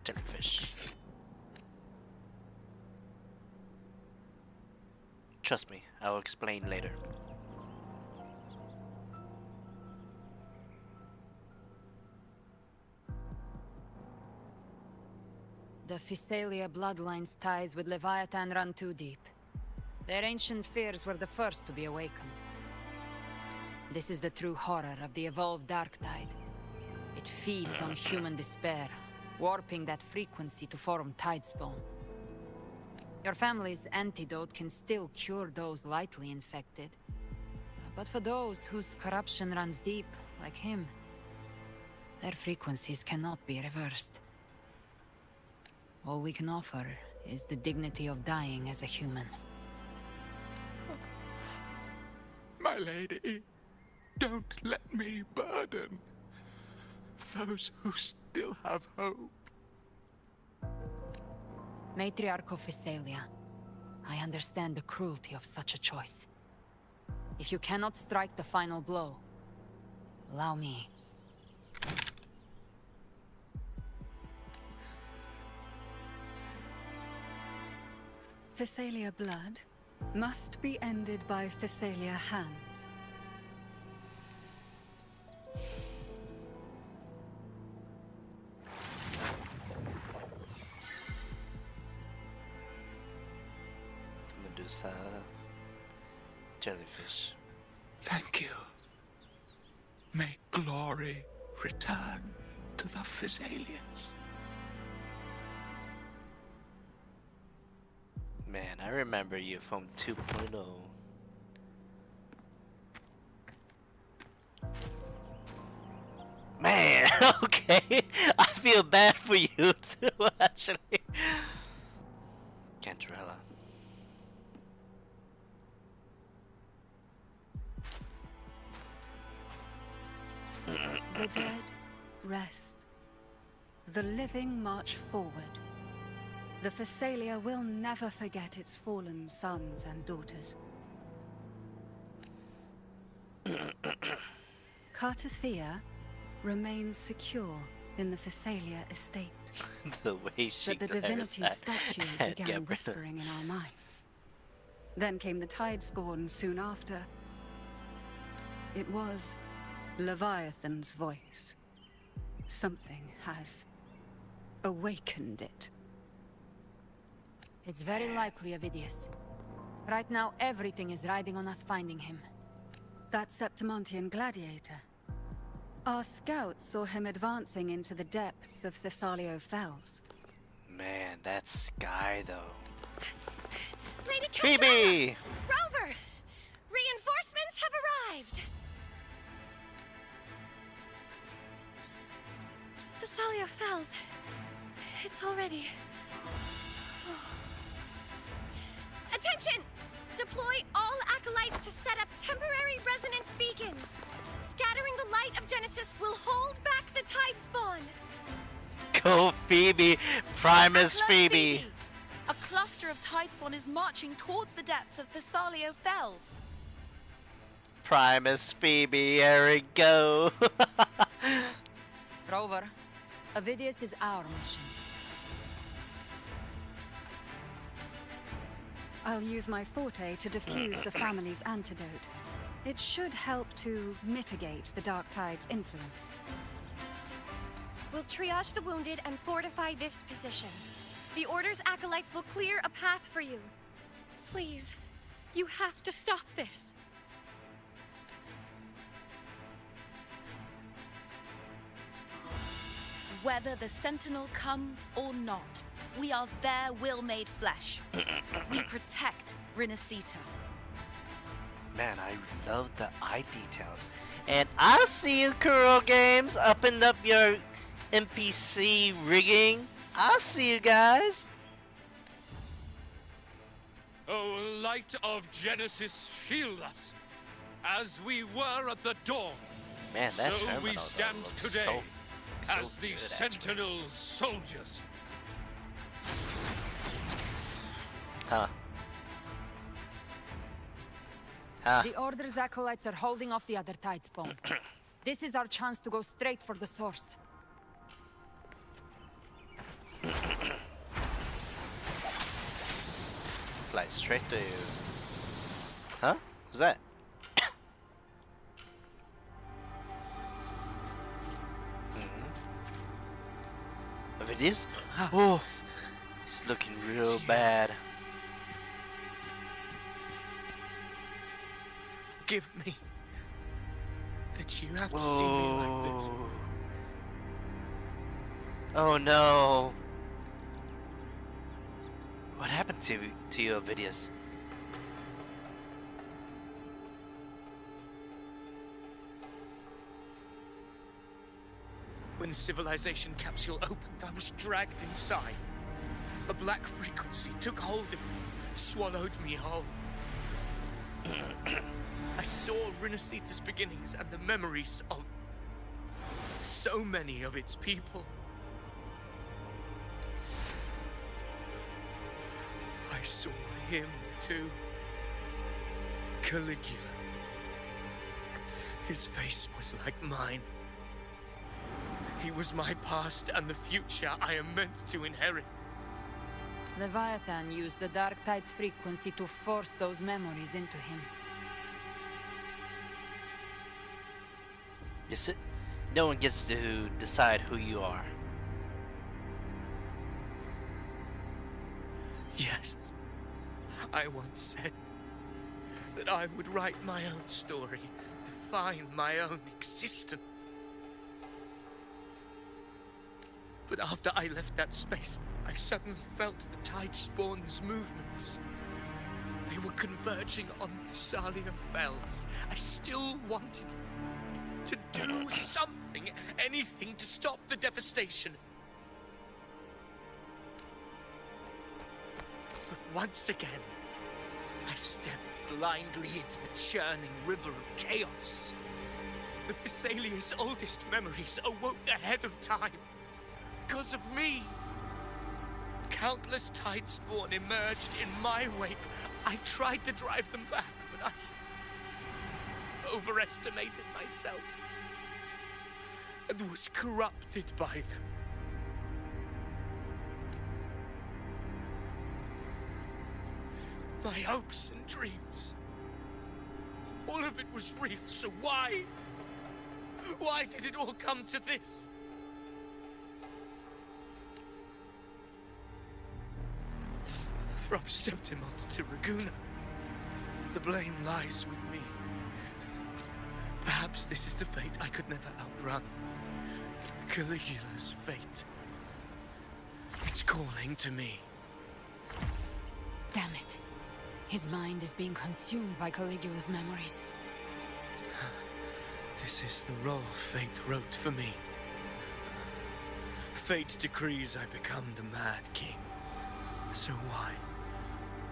Jellyfish. Trust me, I'll explain later. The Phasalia bloodline's ties with Leviathan run too deep. Their ancient fears were the first to be awakened. This is the true horror of the evolved Dark Tide. It feeds on human despair, warping that frequency to form Tidespawn. Your family's antidote can still cure those lightly infected. But for those whose corruption runs deep, like him, their frequencies cannot be reversed. All we can offer is the dignity of dying as a human. My lady, don't let me burden those who still have hope. Matriarch of Phasalia, I understand the cruelty of such a choice. If you cannot strike the final blow, allow me. Phasalia blood must be ended by Phasalia hands. Medusa. Jellyfish. Thank you. May glory return to the Phasalians. Man, I remember you from 2.0. Man, okay. I feel bad for you too, actually. Cantarella. The dead rest. The living march forward. The Phasalia will never forget its fallen sons and daughters. Cartathea remains secure in the Phasalia estate. The way she But the glares divinity's at statue began Gabriel. whispering in our minds. Then came the tide spawn soon after. It was Leviathan's voice. Something has awakened it. It's very likely, Avidius. Right now, everything is riding on us finding him. That Septimontian gladiator. Our scouts saw him advancing into the depths of Thessalio Fells. Man, that sky though. Lady Phoebe! Rover! Reinforcements have arrived! Thessalio Fells. It's already... Attention! Deploy all acolytes to set up temporary resonance beacons. Scattering the light of Genesis will hold back the tide spawn. Go Phoebe! Primus Phoebe! A cluster of tide spawn is marching towards the depths of Thessalio Fells. Primus Phoebe, here we go! Rover, Avidius is our mission. I'll use my forte to defuse the family's antidote. It should help to mitigate the Dark Tide's influence. We'll triage the wounded and fortify this position. The Order's acolytes will clear a path for you. Please, you have to stop this. Whether the Sentinel comes or not, we are their will made flesh. We protect Renacita. Man, I love the eye details. And I see you, Kuro Games, upping up your NPC rigging. I see you guys. O light of Genesis, shield us, as we were at the dawn. Man, that so terminal we though stand looks today so as the good, Sentinel soldiers. Huh. Huh. The Order's acolytes are holding off the other tide spawn. This is our chance to go straight for the source. Fly straight to you. Huh? What's that? If it is? Oh, it's looking real bad. Forgive me that you have to see me like this. Oh no. What happened to you, Ovidius? When the civilization capsule opened, I was dragged inside. A black frequency took hold of me, swallowed me whole. I saw Renacita's beginnings and the memories of so many of its people. I saw him too. Caligula. His face was like mine. He was my past and the future I am meant to inherit. Leviathan used the Dark Tide's frequency to force those memories into him. No one gets to decide who you are. Yes. I once said that I would write my own story, define my own existence. But after I left that space, I suddenly felt the tide spawn's movements. They were converging on Thessalio Fells. I still wanted to do something, anything to stop the devastation. But once again, I stepped blindly into the churning river of chaos. The Thessalia's oldest memories awoke ahead of time. Because of me. Countless tide spawn emerged in my wake. I tried to drive them back, but overestimated myself and was corrupted by them. My hopes and dreams, all of it was real, so why? Why did it all come to this? From Septimont to Raguna, the blame lies with me. Perhaps this is the fate I could never outrun. Caligula's fate. It's calling to me. Damn it. His mind is being consumed by Caligula's memories. This is the role fate wrote for me. Fate decrees I become the Mad King. So why?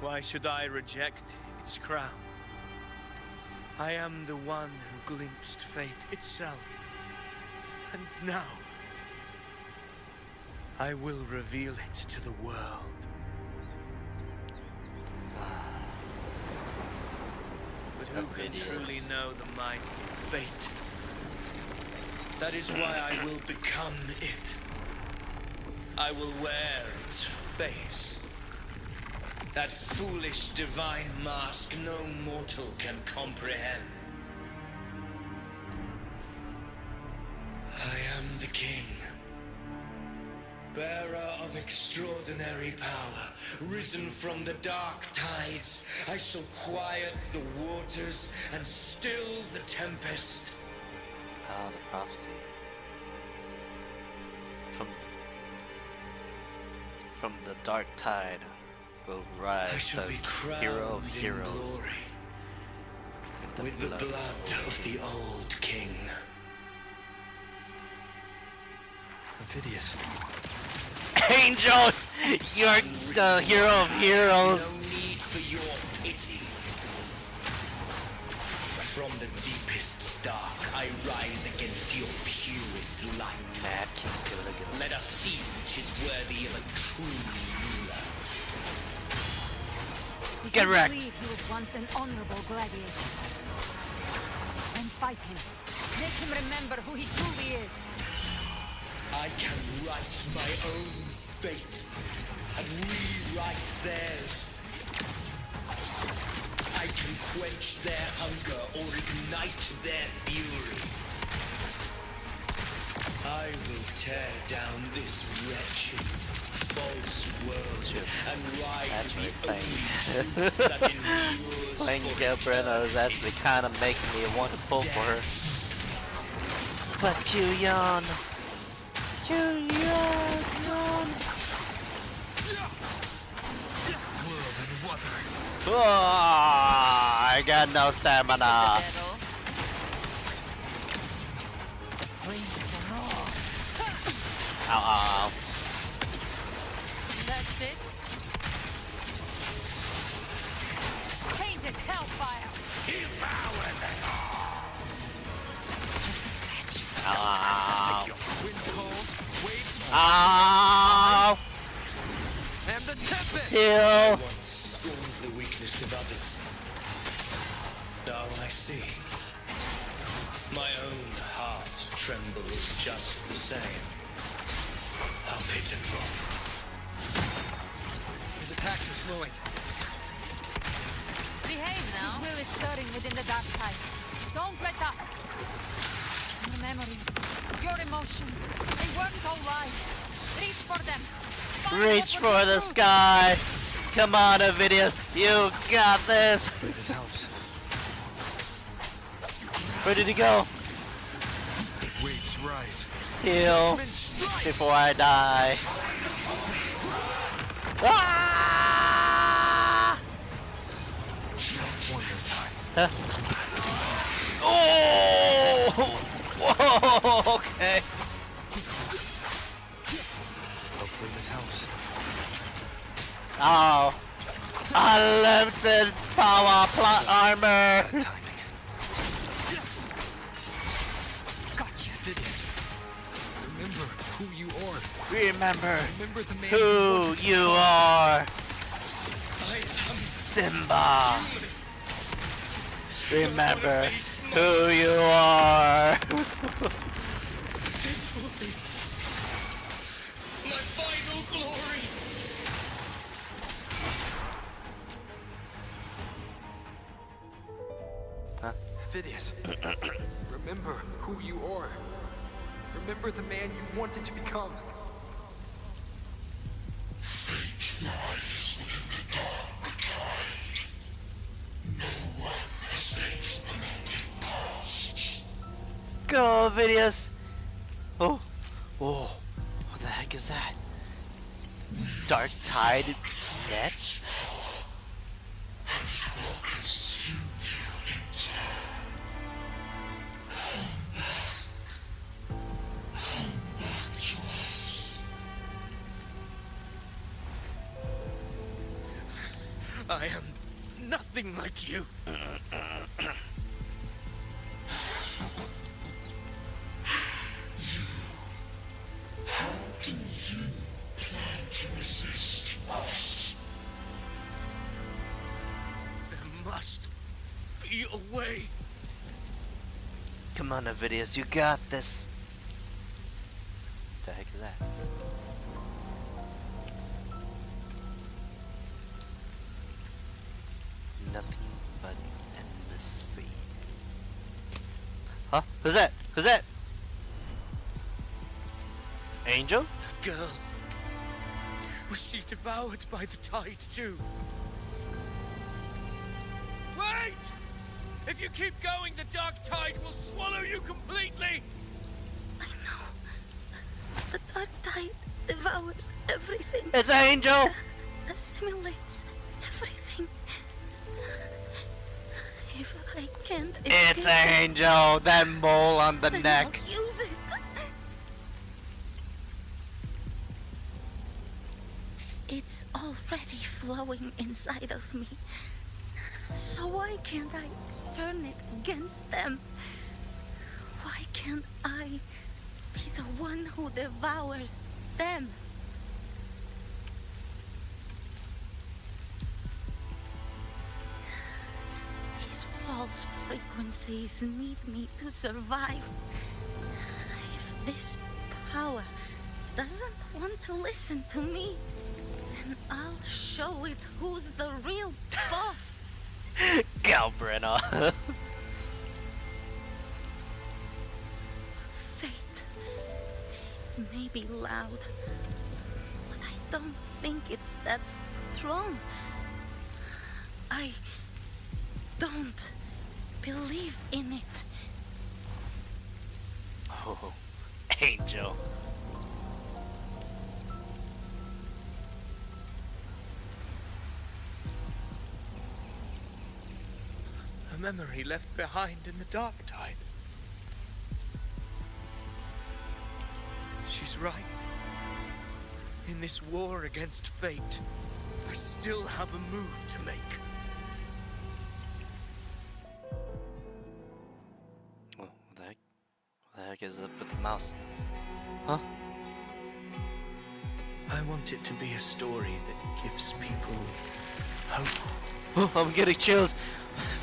Why should I reject its crown? I am the one who glimpsed fate itself. And now, I will reveal it to the world. But who can truly know the might of fate? That is why I will become it. I will wear its face. That foolish divine mask no mortal can comprehend. I am the king, bearer of extraordinary power, risen from the dark tides. I shall quiet the waters and still the tempest. Ah, the prophecy. From the dark tide will rise the hero of heroes. With the blood of the old king. Phidias. Angel! You're the hero of heroes! No need for your pity. From the deepest dark, I rise against your purest light. Mad King Caligula. Let us see which is worthy of a true ruler. Get wrecked. I believe he was once an honorable gladiator. Then fight him. Make him remember who he truly is. I can write my own fate and rewrite theirs. I can quench their hunger or ignite their fury. I will tear down this wretched, false world and ride the only truth that endures. Playing Gabriella is actually kind of making me want to pull for her. But you yawn. You yawn. Oh, I got no stamina. Ow. That's it. Painted hellfire. Just a scratch. Ow. Ow. And the tempest. Heal. I once scorned the weakness of others. Now I see. My own heart trembles just the same. How pitiful. His attacks are slowing. Behave now. His will is stirring within the dark side. Don't let up. Your memories, your emotions, they weren't all lies. Reach for them. Find Reach what was for the truth. sky. Come on, Ovidius. You got this. His house. Where did he go? Waves rise. Heal before I die. Ah! One more time. Huh? Oh! Whoa, okay. Hopefully this helps. Oh. Unlimited power plot armor. Bad timing. Gotcha. Phidias. Remember who you are. Remember Remember the man who wanted to you fall. are. I am Simba. Remember who you are. This will be my final glory. Huh? Phidias, remember who you are. Remember the man you wanted to become. Fate lies within the dark tide. No one escapes the mending costs. Go, Phidias. Oh, oh, what the heck is that? Dark Tide net? I am nothing like you. How do you plan to resist us? There must be a way. Come on, Phidias, you got this. What the heck is that? Nothing but endless sea. Huh? Who's that? Who's that? Angel? Girl. Was she devoured by the tide too? Wait! If you keep going, the dark tide will swallow you completely! The dark tide devours everything. It's Angel! Assimilates everything. If I can't It's escape it, Angel! That mole on the then neck. I'll use it. It's already flowing inside of me. So why can't I turn it against them? Why can't I be the one who devours them? These false frequencies need me to survive. If this power doesn't want to listen to me, then I'll show it who's the real boss. Galbrenna. Fate may be loud, but I don't think it's that strong. I don't believe in it. Oh, Angel. A memory left behind in the dark tide. She's right. In this war against fate, I still have a move to make. Oh, what the heck? What the heck is up with the mouse? Huh? I want it to be a story that gives people hope. Oh, I'm getting chills.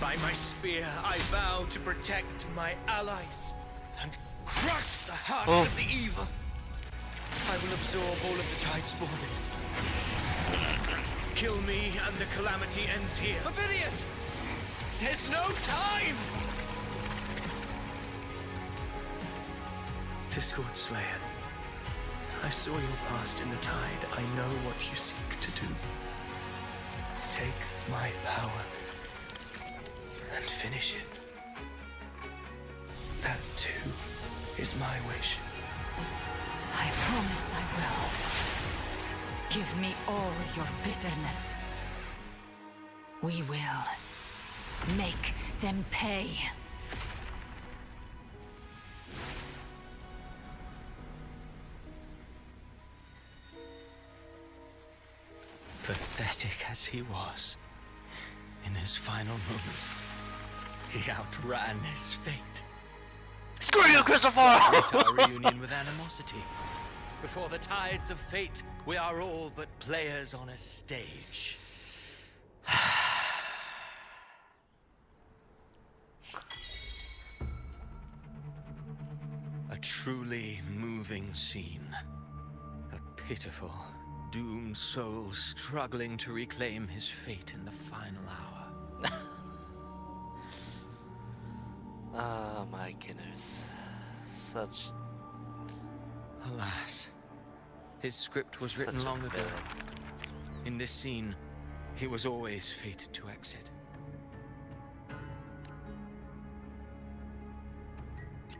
By my spear, I vow to protect my allies and crush the hearts of the evil. I will absorb all of the tide spawning. Kill me and the calamity ends here. Phidias! There's no time! Discord Slayer, I saw your past in the tide. I know what you seek to do. Take my power and finish it. That too is my wish. I promise I will. Give me all your bitterness. We will make them pay. Pathetic as he was, in his final moments, he outran his fate. Screw you, Christopher! Our reunion with animosity. Before the tides of fate, we are all but players on a stage. truly moving scene. A pitiful, doomed soul struggling to reclaim his fate in the final hour. Oh my goodness. Such... Alas, his script was Such written a long ago. villain. In this scene, he was always fated to exit.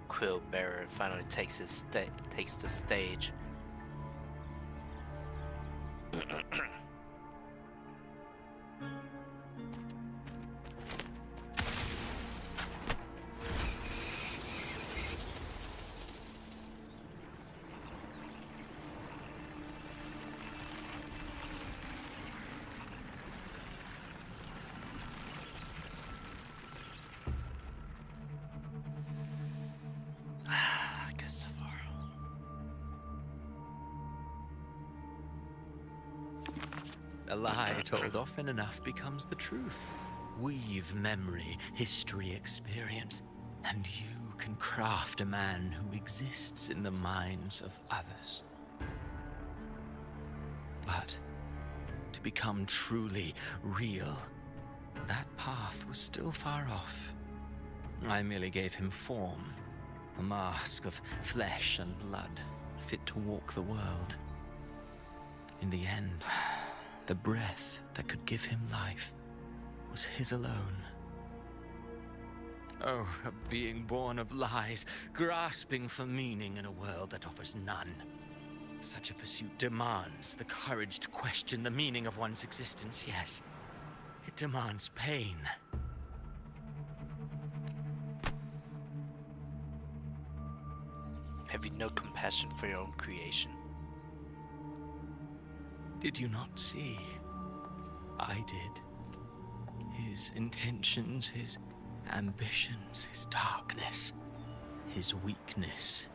Quill Bearer finally takes the stage. A lie told often enough becomes the truth. Weave memory, history, experience, and you can craft a man who exists in the minds of others. But to become truly real, that path was still far off. I merely gave him form, a mask of flesh and blood, fit to walk the world. In the end, the breath that could give him life was his alone. Oh, a being born of lies, grasping for meaning in a world that offers none. Such a pursuit demands the courage to question the meaning of one's existence, yes. It demands pain. Have you no compassion for your own creation? Did you not see? I did. His intentions, his ambitions, his darkness, his weakness.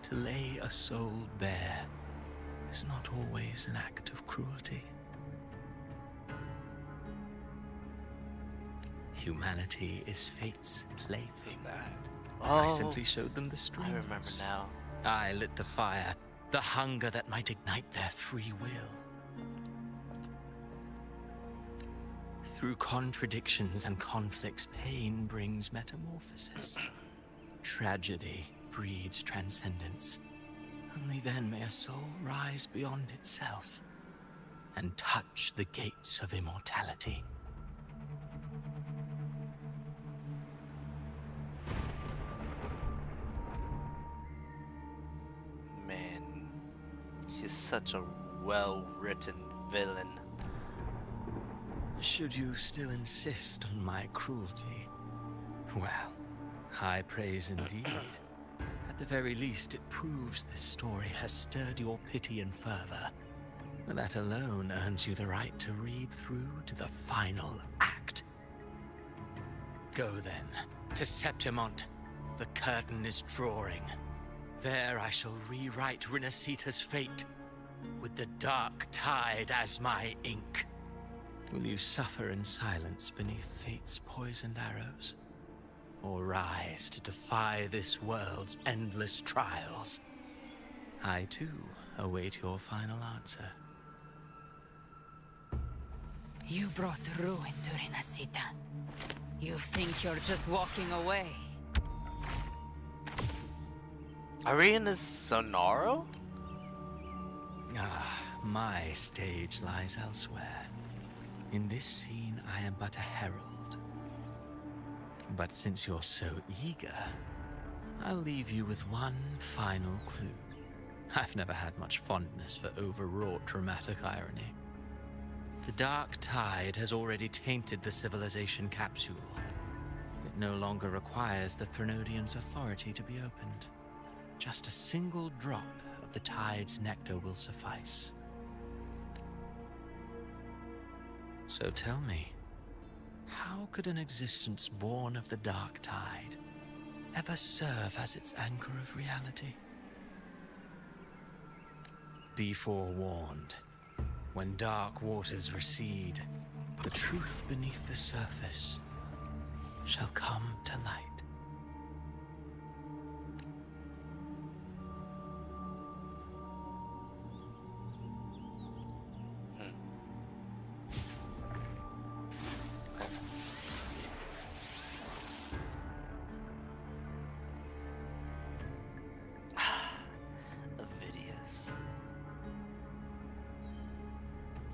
To lay a soul bare is not always an act of cruelty. Humanity is fate's plaything. I simply showed them the streams. I remember now. I lit the fire, the hunger that might ignite their free will. Through contradictions and conflicts, pain brings metamorphosis. Tragedy breeds transcendence. Only then may a soul rise beyond itself and touch the gates of immortality. Man, he's such a well-written villain. Should you still insist on my cruelty? Well, high praise indeed. At the very least, it proves this story has stirred your pity and fervor. That alone earns you the right to read through to the final act. Go then, to Septimont. The curtain is drawing. There I shall rewrite Renacita's fate, with the dark tide as my ink. Will you suffer in silence beneath fate's poisoned arrows? Or rise to defy this world's endless trials? I, too, await your final answer. You brought ruin to Renacita. You think you're just walking away? Are we in a Sonaro? Ah, my stage lies elsewhere. In this scene, I am but a herald. But since you're so eager, I'll leave you with one final clue. I've never had much fondness for overwrought dramatic irony. The dark tide has already tainted the civilization capsule. It no longer requires the Threnodians' authority to be opened. Just a single drop of the tide's nectar will suffice. So tell me, how could an existence born of the dark tide ever serve as its anchor of reality? Be forewarned. When dark waters recede, the truth beneath the surface shall come to light.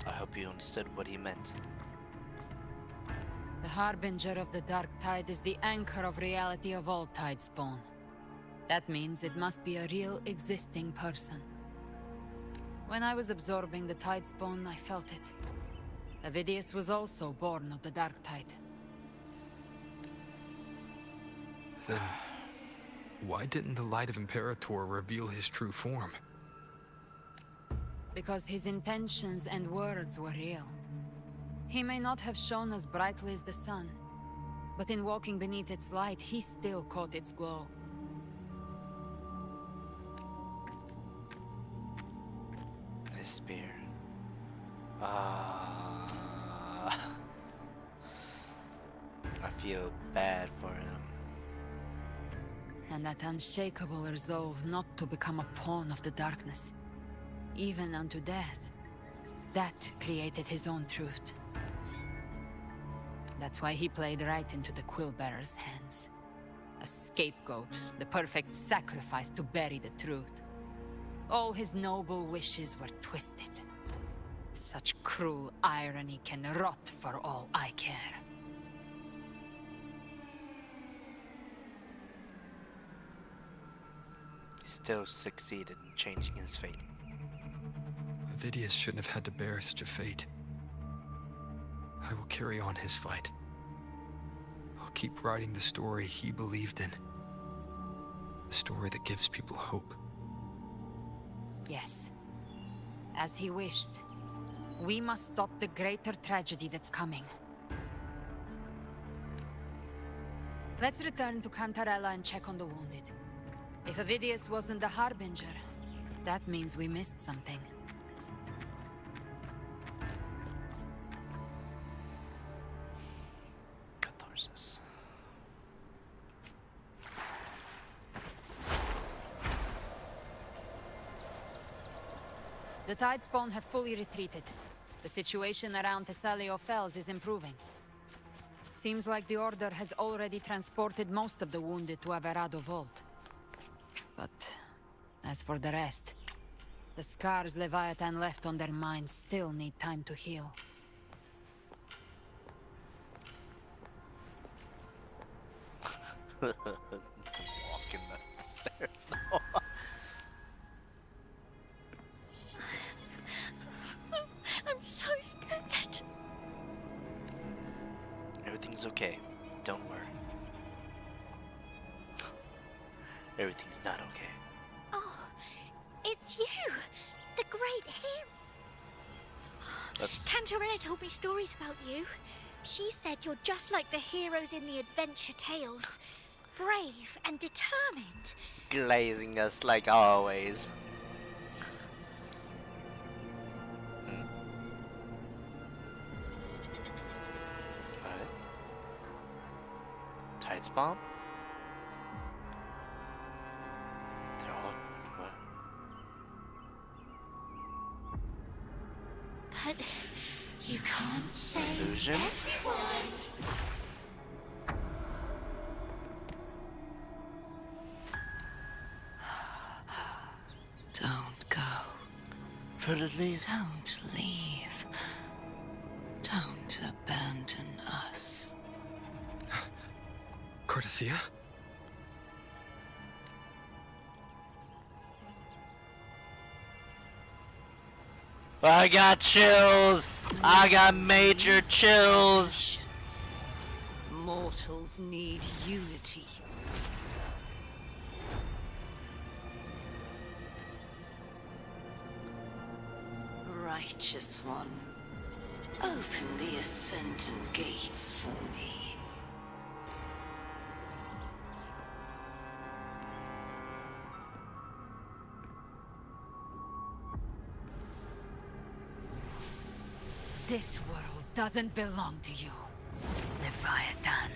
I hope you understood what he meant. The Harbinger of the Dark Tide is the anchor of reality of all Tidespawn. That means it must be a real, existing person. When I was absorbing the Tidespawn, I felt it. Avidius was also born of the Dark Tide. Then, why didn't the Light of Imperator reveal his true form? Because his intentions and words were real. He may not have shone as brightly as the sun, but in walking beneath its light, he still caught its glow. His spear. I feel bad for him. And that unshakable resolve not to become a pawn of the darkness, even unto death, that created his own truth. That's why he played right into the Quillbearer's hands. A scapegoat, the perfect sacrifice to bury the truth. All his noble wishes were twisted. Such cruel irony can rot for all I care. He still succeeded in changing his fate. Avidius shouldn't have had to bear such a fate. I will carry on his fight. I'll keep writing the story he believed in. The story that gives people hope. Yes. As he wished. We must stop the greater tragedy that's coming. Let's return to Cantarella and check on the wounded. If Avidius wasn't the Harbinger, that means we missed something. Catharsis. The Tidespawn have fully retreated. The situation around Thessalio Fells is improving. Seems like the Order has already transported most of the wounded to Averado Vault. But as for the rest, the scars Leviathan left on their minds still need time to heal. Walking up the stairs now. I'm so scared. Everything's okay. Don't worry. Everything's not okay. Oh, it's you, the great hero. Oops. Cantarella told me stories about you. She said you're just like the heroes in the adventure tales. Brave and determined. Glazing us like always. What? Tidespawn? They're all... what? But you can't say Illusion? everyone. Don't go. For at least... Don't leave. Don't abandon us. Cardathia? I got chills! I got major chills! Mortals need unity. Righteous one, open the Ascendant gates for me. This world doesn't belong to you, Leviathan.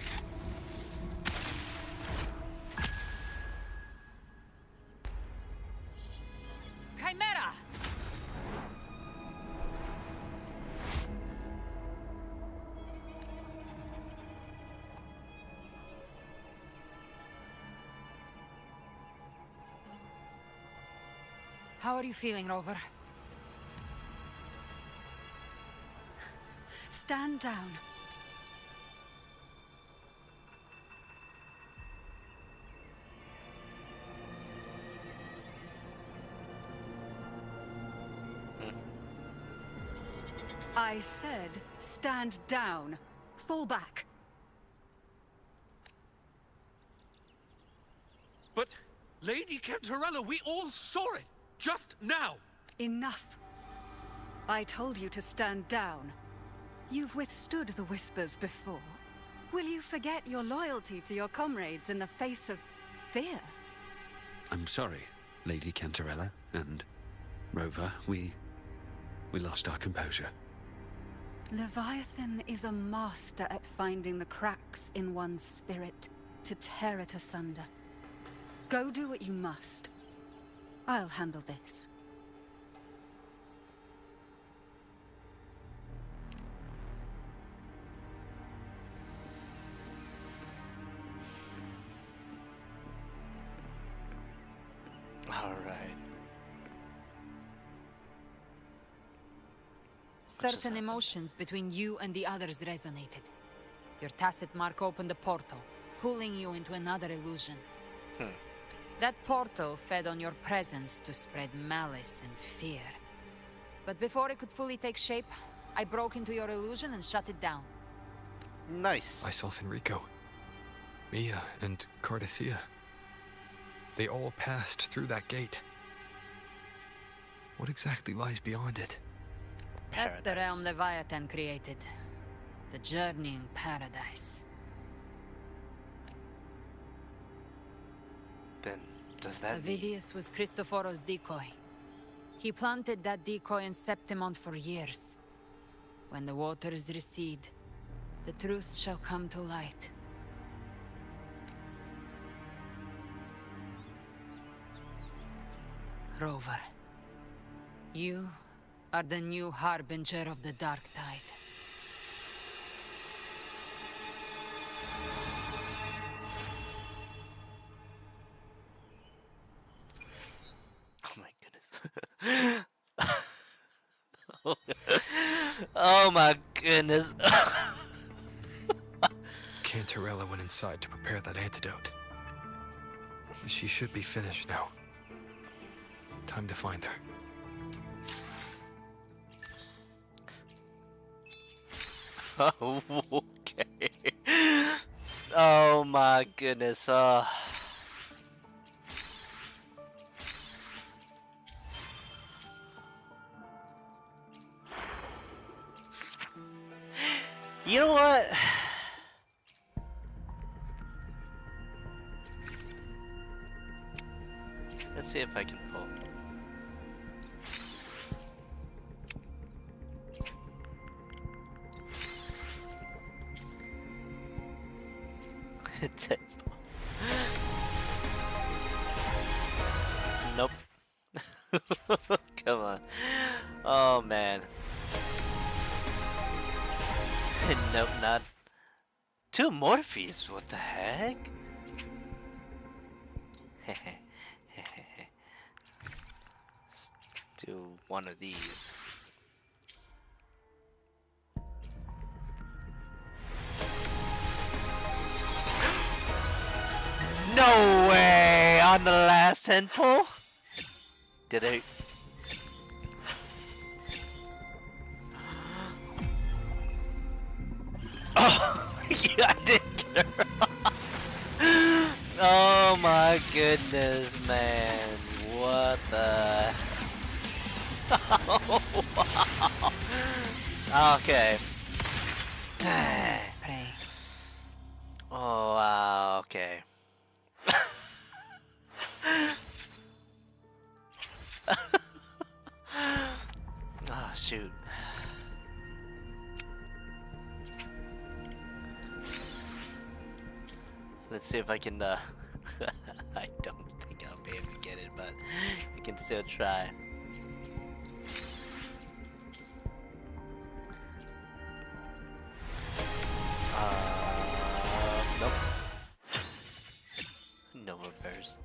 Chimera! How are you feeling, Rover? Stand down. I said, stand down. Fall back. But, Lady Cantarella, we all saw it! Just now! Enough. I told you to stand down. You've withstood the whispers before. Will you forget your loyalty to your comrades in the face of fear? I'm sorry, Lady Cantarella, and Rover, we lost our composure. Leviathan is a master at finding the cracks in one's spirit to tear it asunder. Go do what you must. I'll handle this. All right. Certain emotions between you and the others resonated. Your tacit mark opened a portal, pulling you into another illusion. That portal fed on your presence to spread malice and fear. But before it could fully take shape, I broke into your illusion and shut it down. Nice. Myself and Rico, Mia and Cardathia. They all passed through that gate. What exactly lies beyond it? That's the realm Leviathan created. The journeying paradise. Then, does that mean... Avidius was Cristoforo's decoy. He planted that decoy in Septimon for years. When the waters recede, the truth shall come to light. Rover, you are the new harbinger of the Dark Tide. Oh my goodness. Oh my goodness. Cantarella went inside to prepare that antidote. She should be finished now. Time to find her. Oh, okay. Oh my goodness. You know what? Let's see if I can pull. Nope. Come on. Oh man. Nope, not. 2 Morphes, what the heck? Let's do one of these. No way! On the last 10 pull? Did I? Oh, yeah, I did get her. Oh my goodness, man. What the? Oh, wow. Okay. Dang. Oh, wow, okay. Oh, shoot. Let's see if I can, I don't think I'll be able to get it, but I can still try. Nope. No reverse.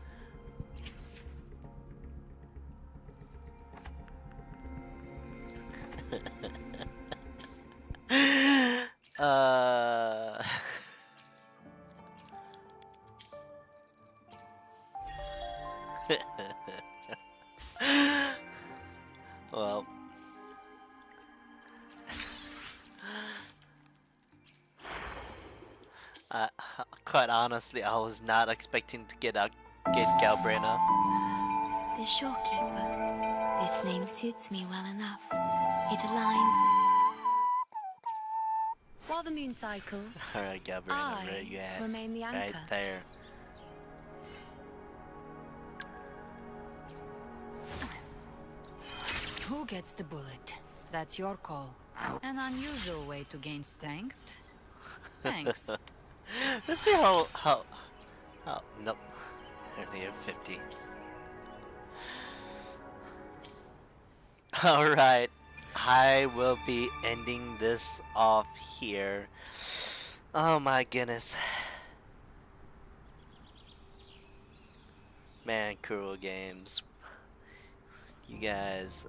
Well, uh, quite honestly, I was not expecting to get Galbrina. The Shorekeeper. This name suits me well enough. It aligns with... While the moon cycles, Alright, Galbrina, I where you at? remain the anchor. Right there. Who gets the bullet? That's your call. An unusual way to gain strength. Thanks. Let's see how nope. Only at 50. Alright. I will be ending this off here. Oh my goodness. Man, Cruel Games. You guys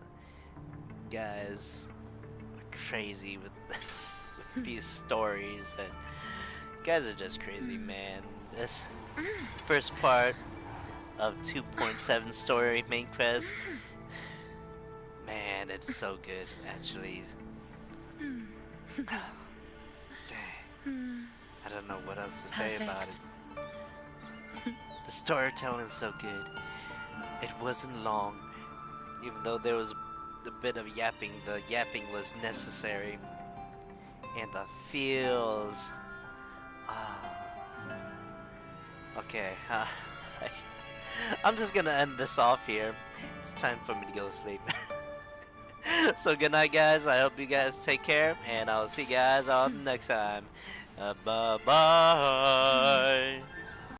are crazy with, with these stories, and you guys are just crazy, man. This first part of 2.7 story main quest, man, it's so good, actually. Dang. I don't know what else to say about it. The storytelling is so good. It wasn't long, even though there was a bit of yapping. The yapping was necessary, and the feels. Okay, I'm just gonna end this off here. It's time for me to go to sleep. So good night, guys. I hope you guys take care, and I'll see you guys all next time. Bye bye.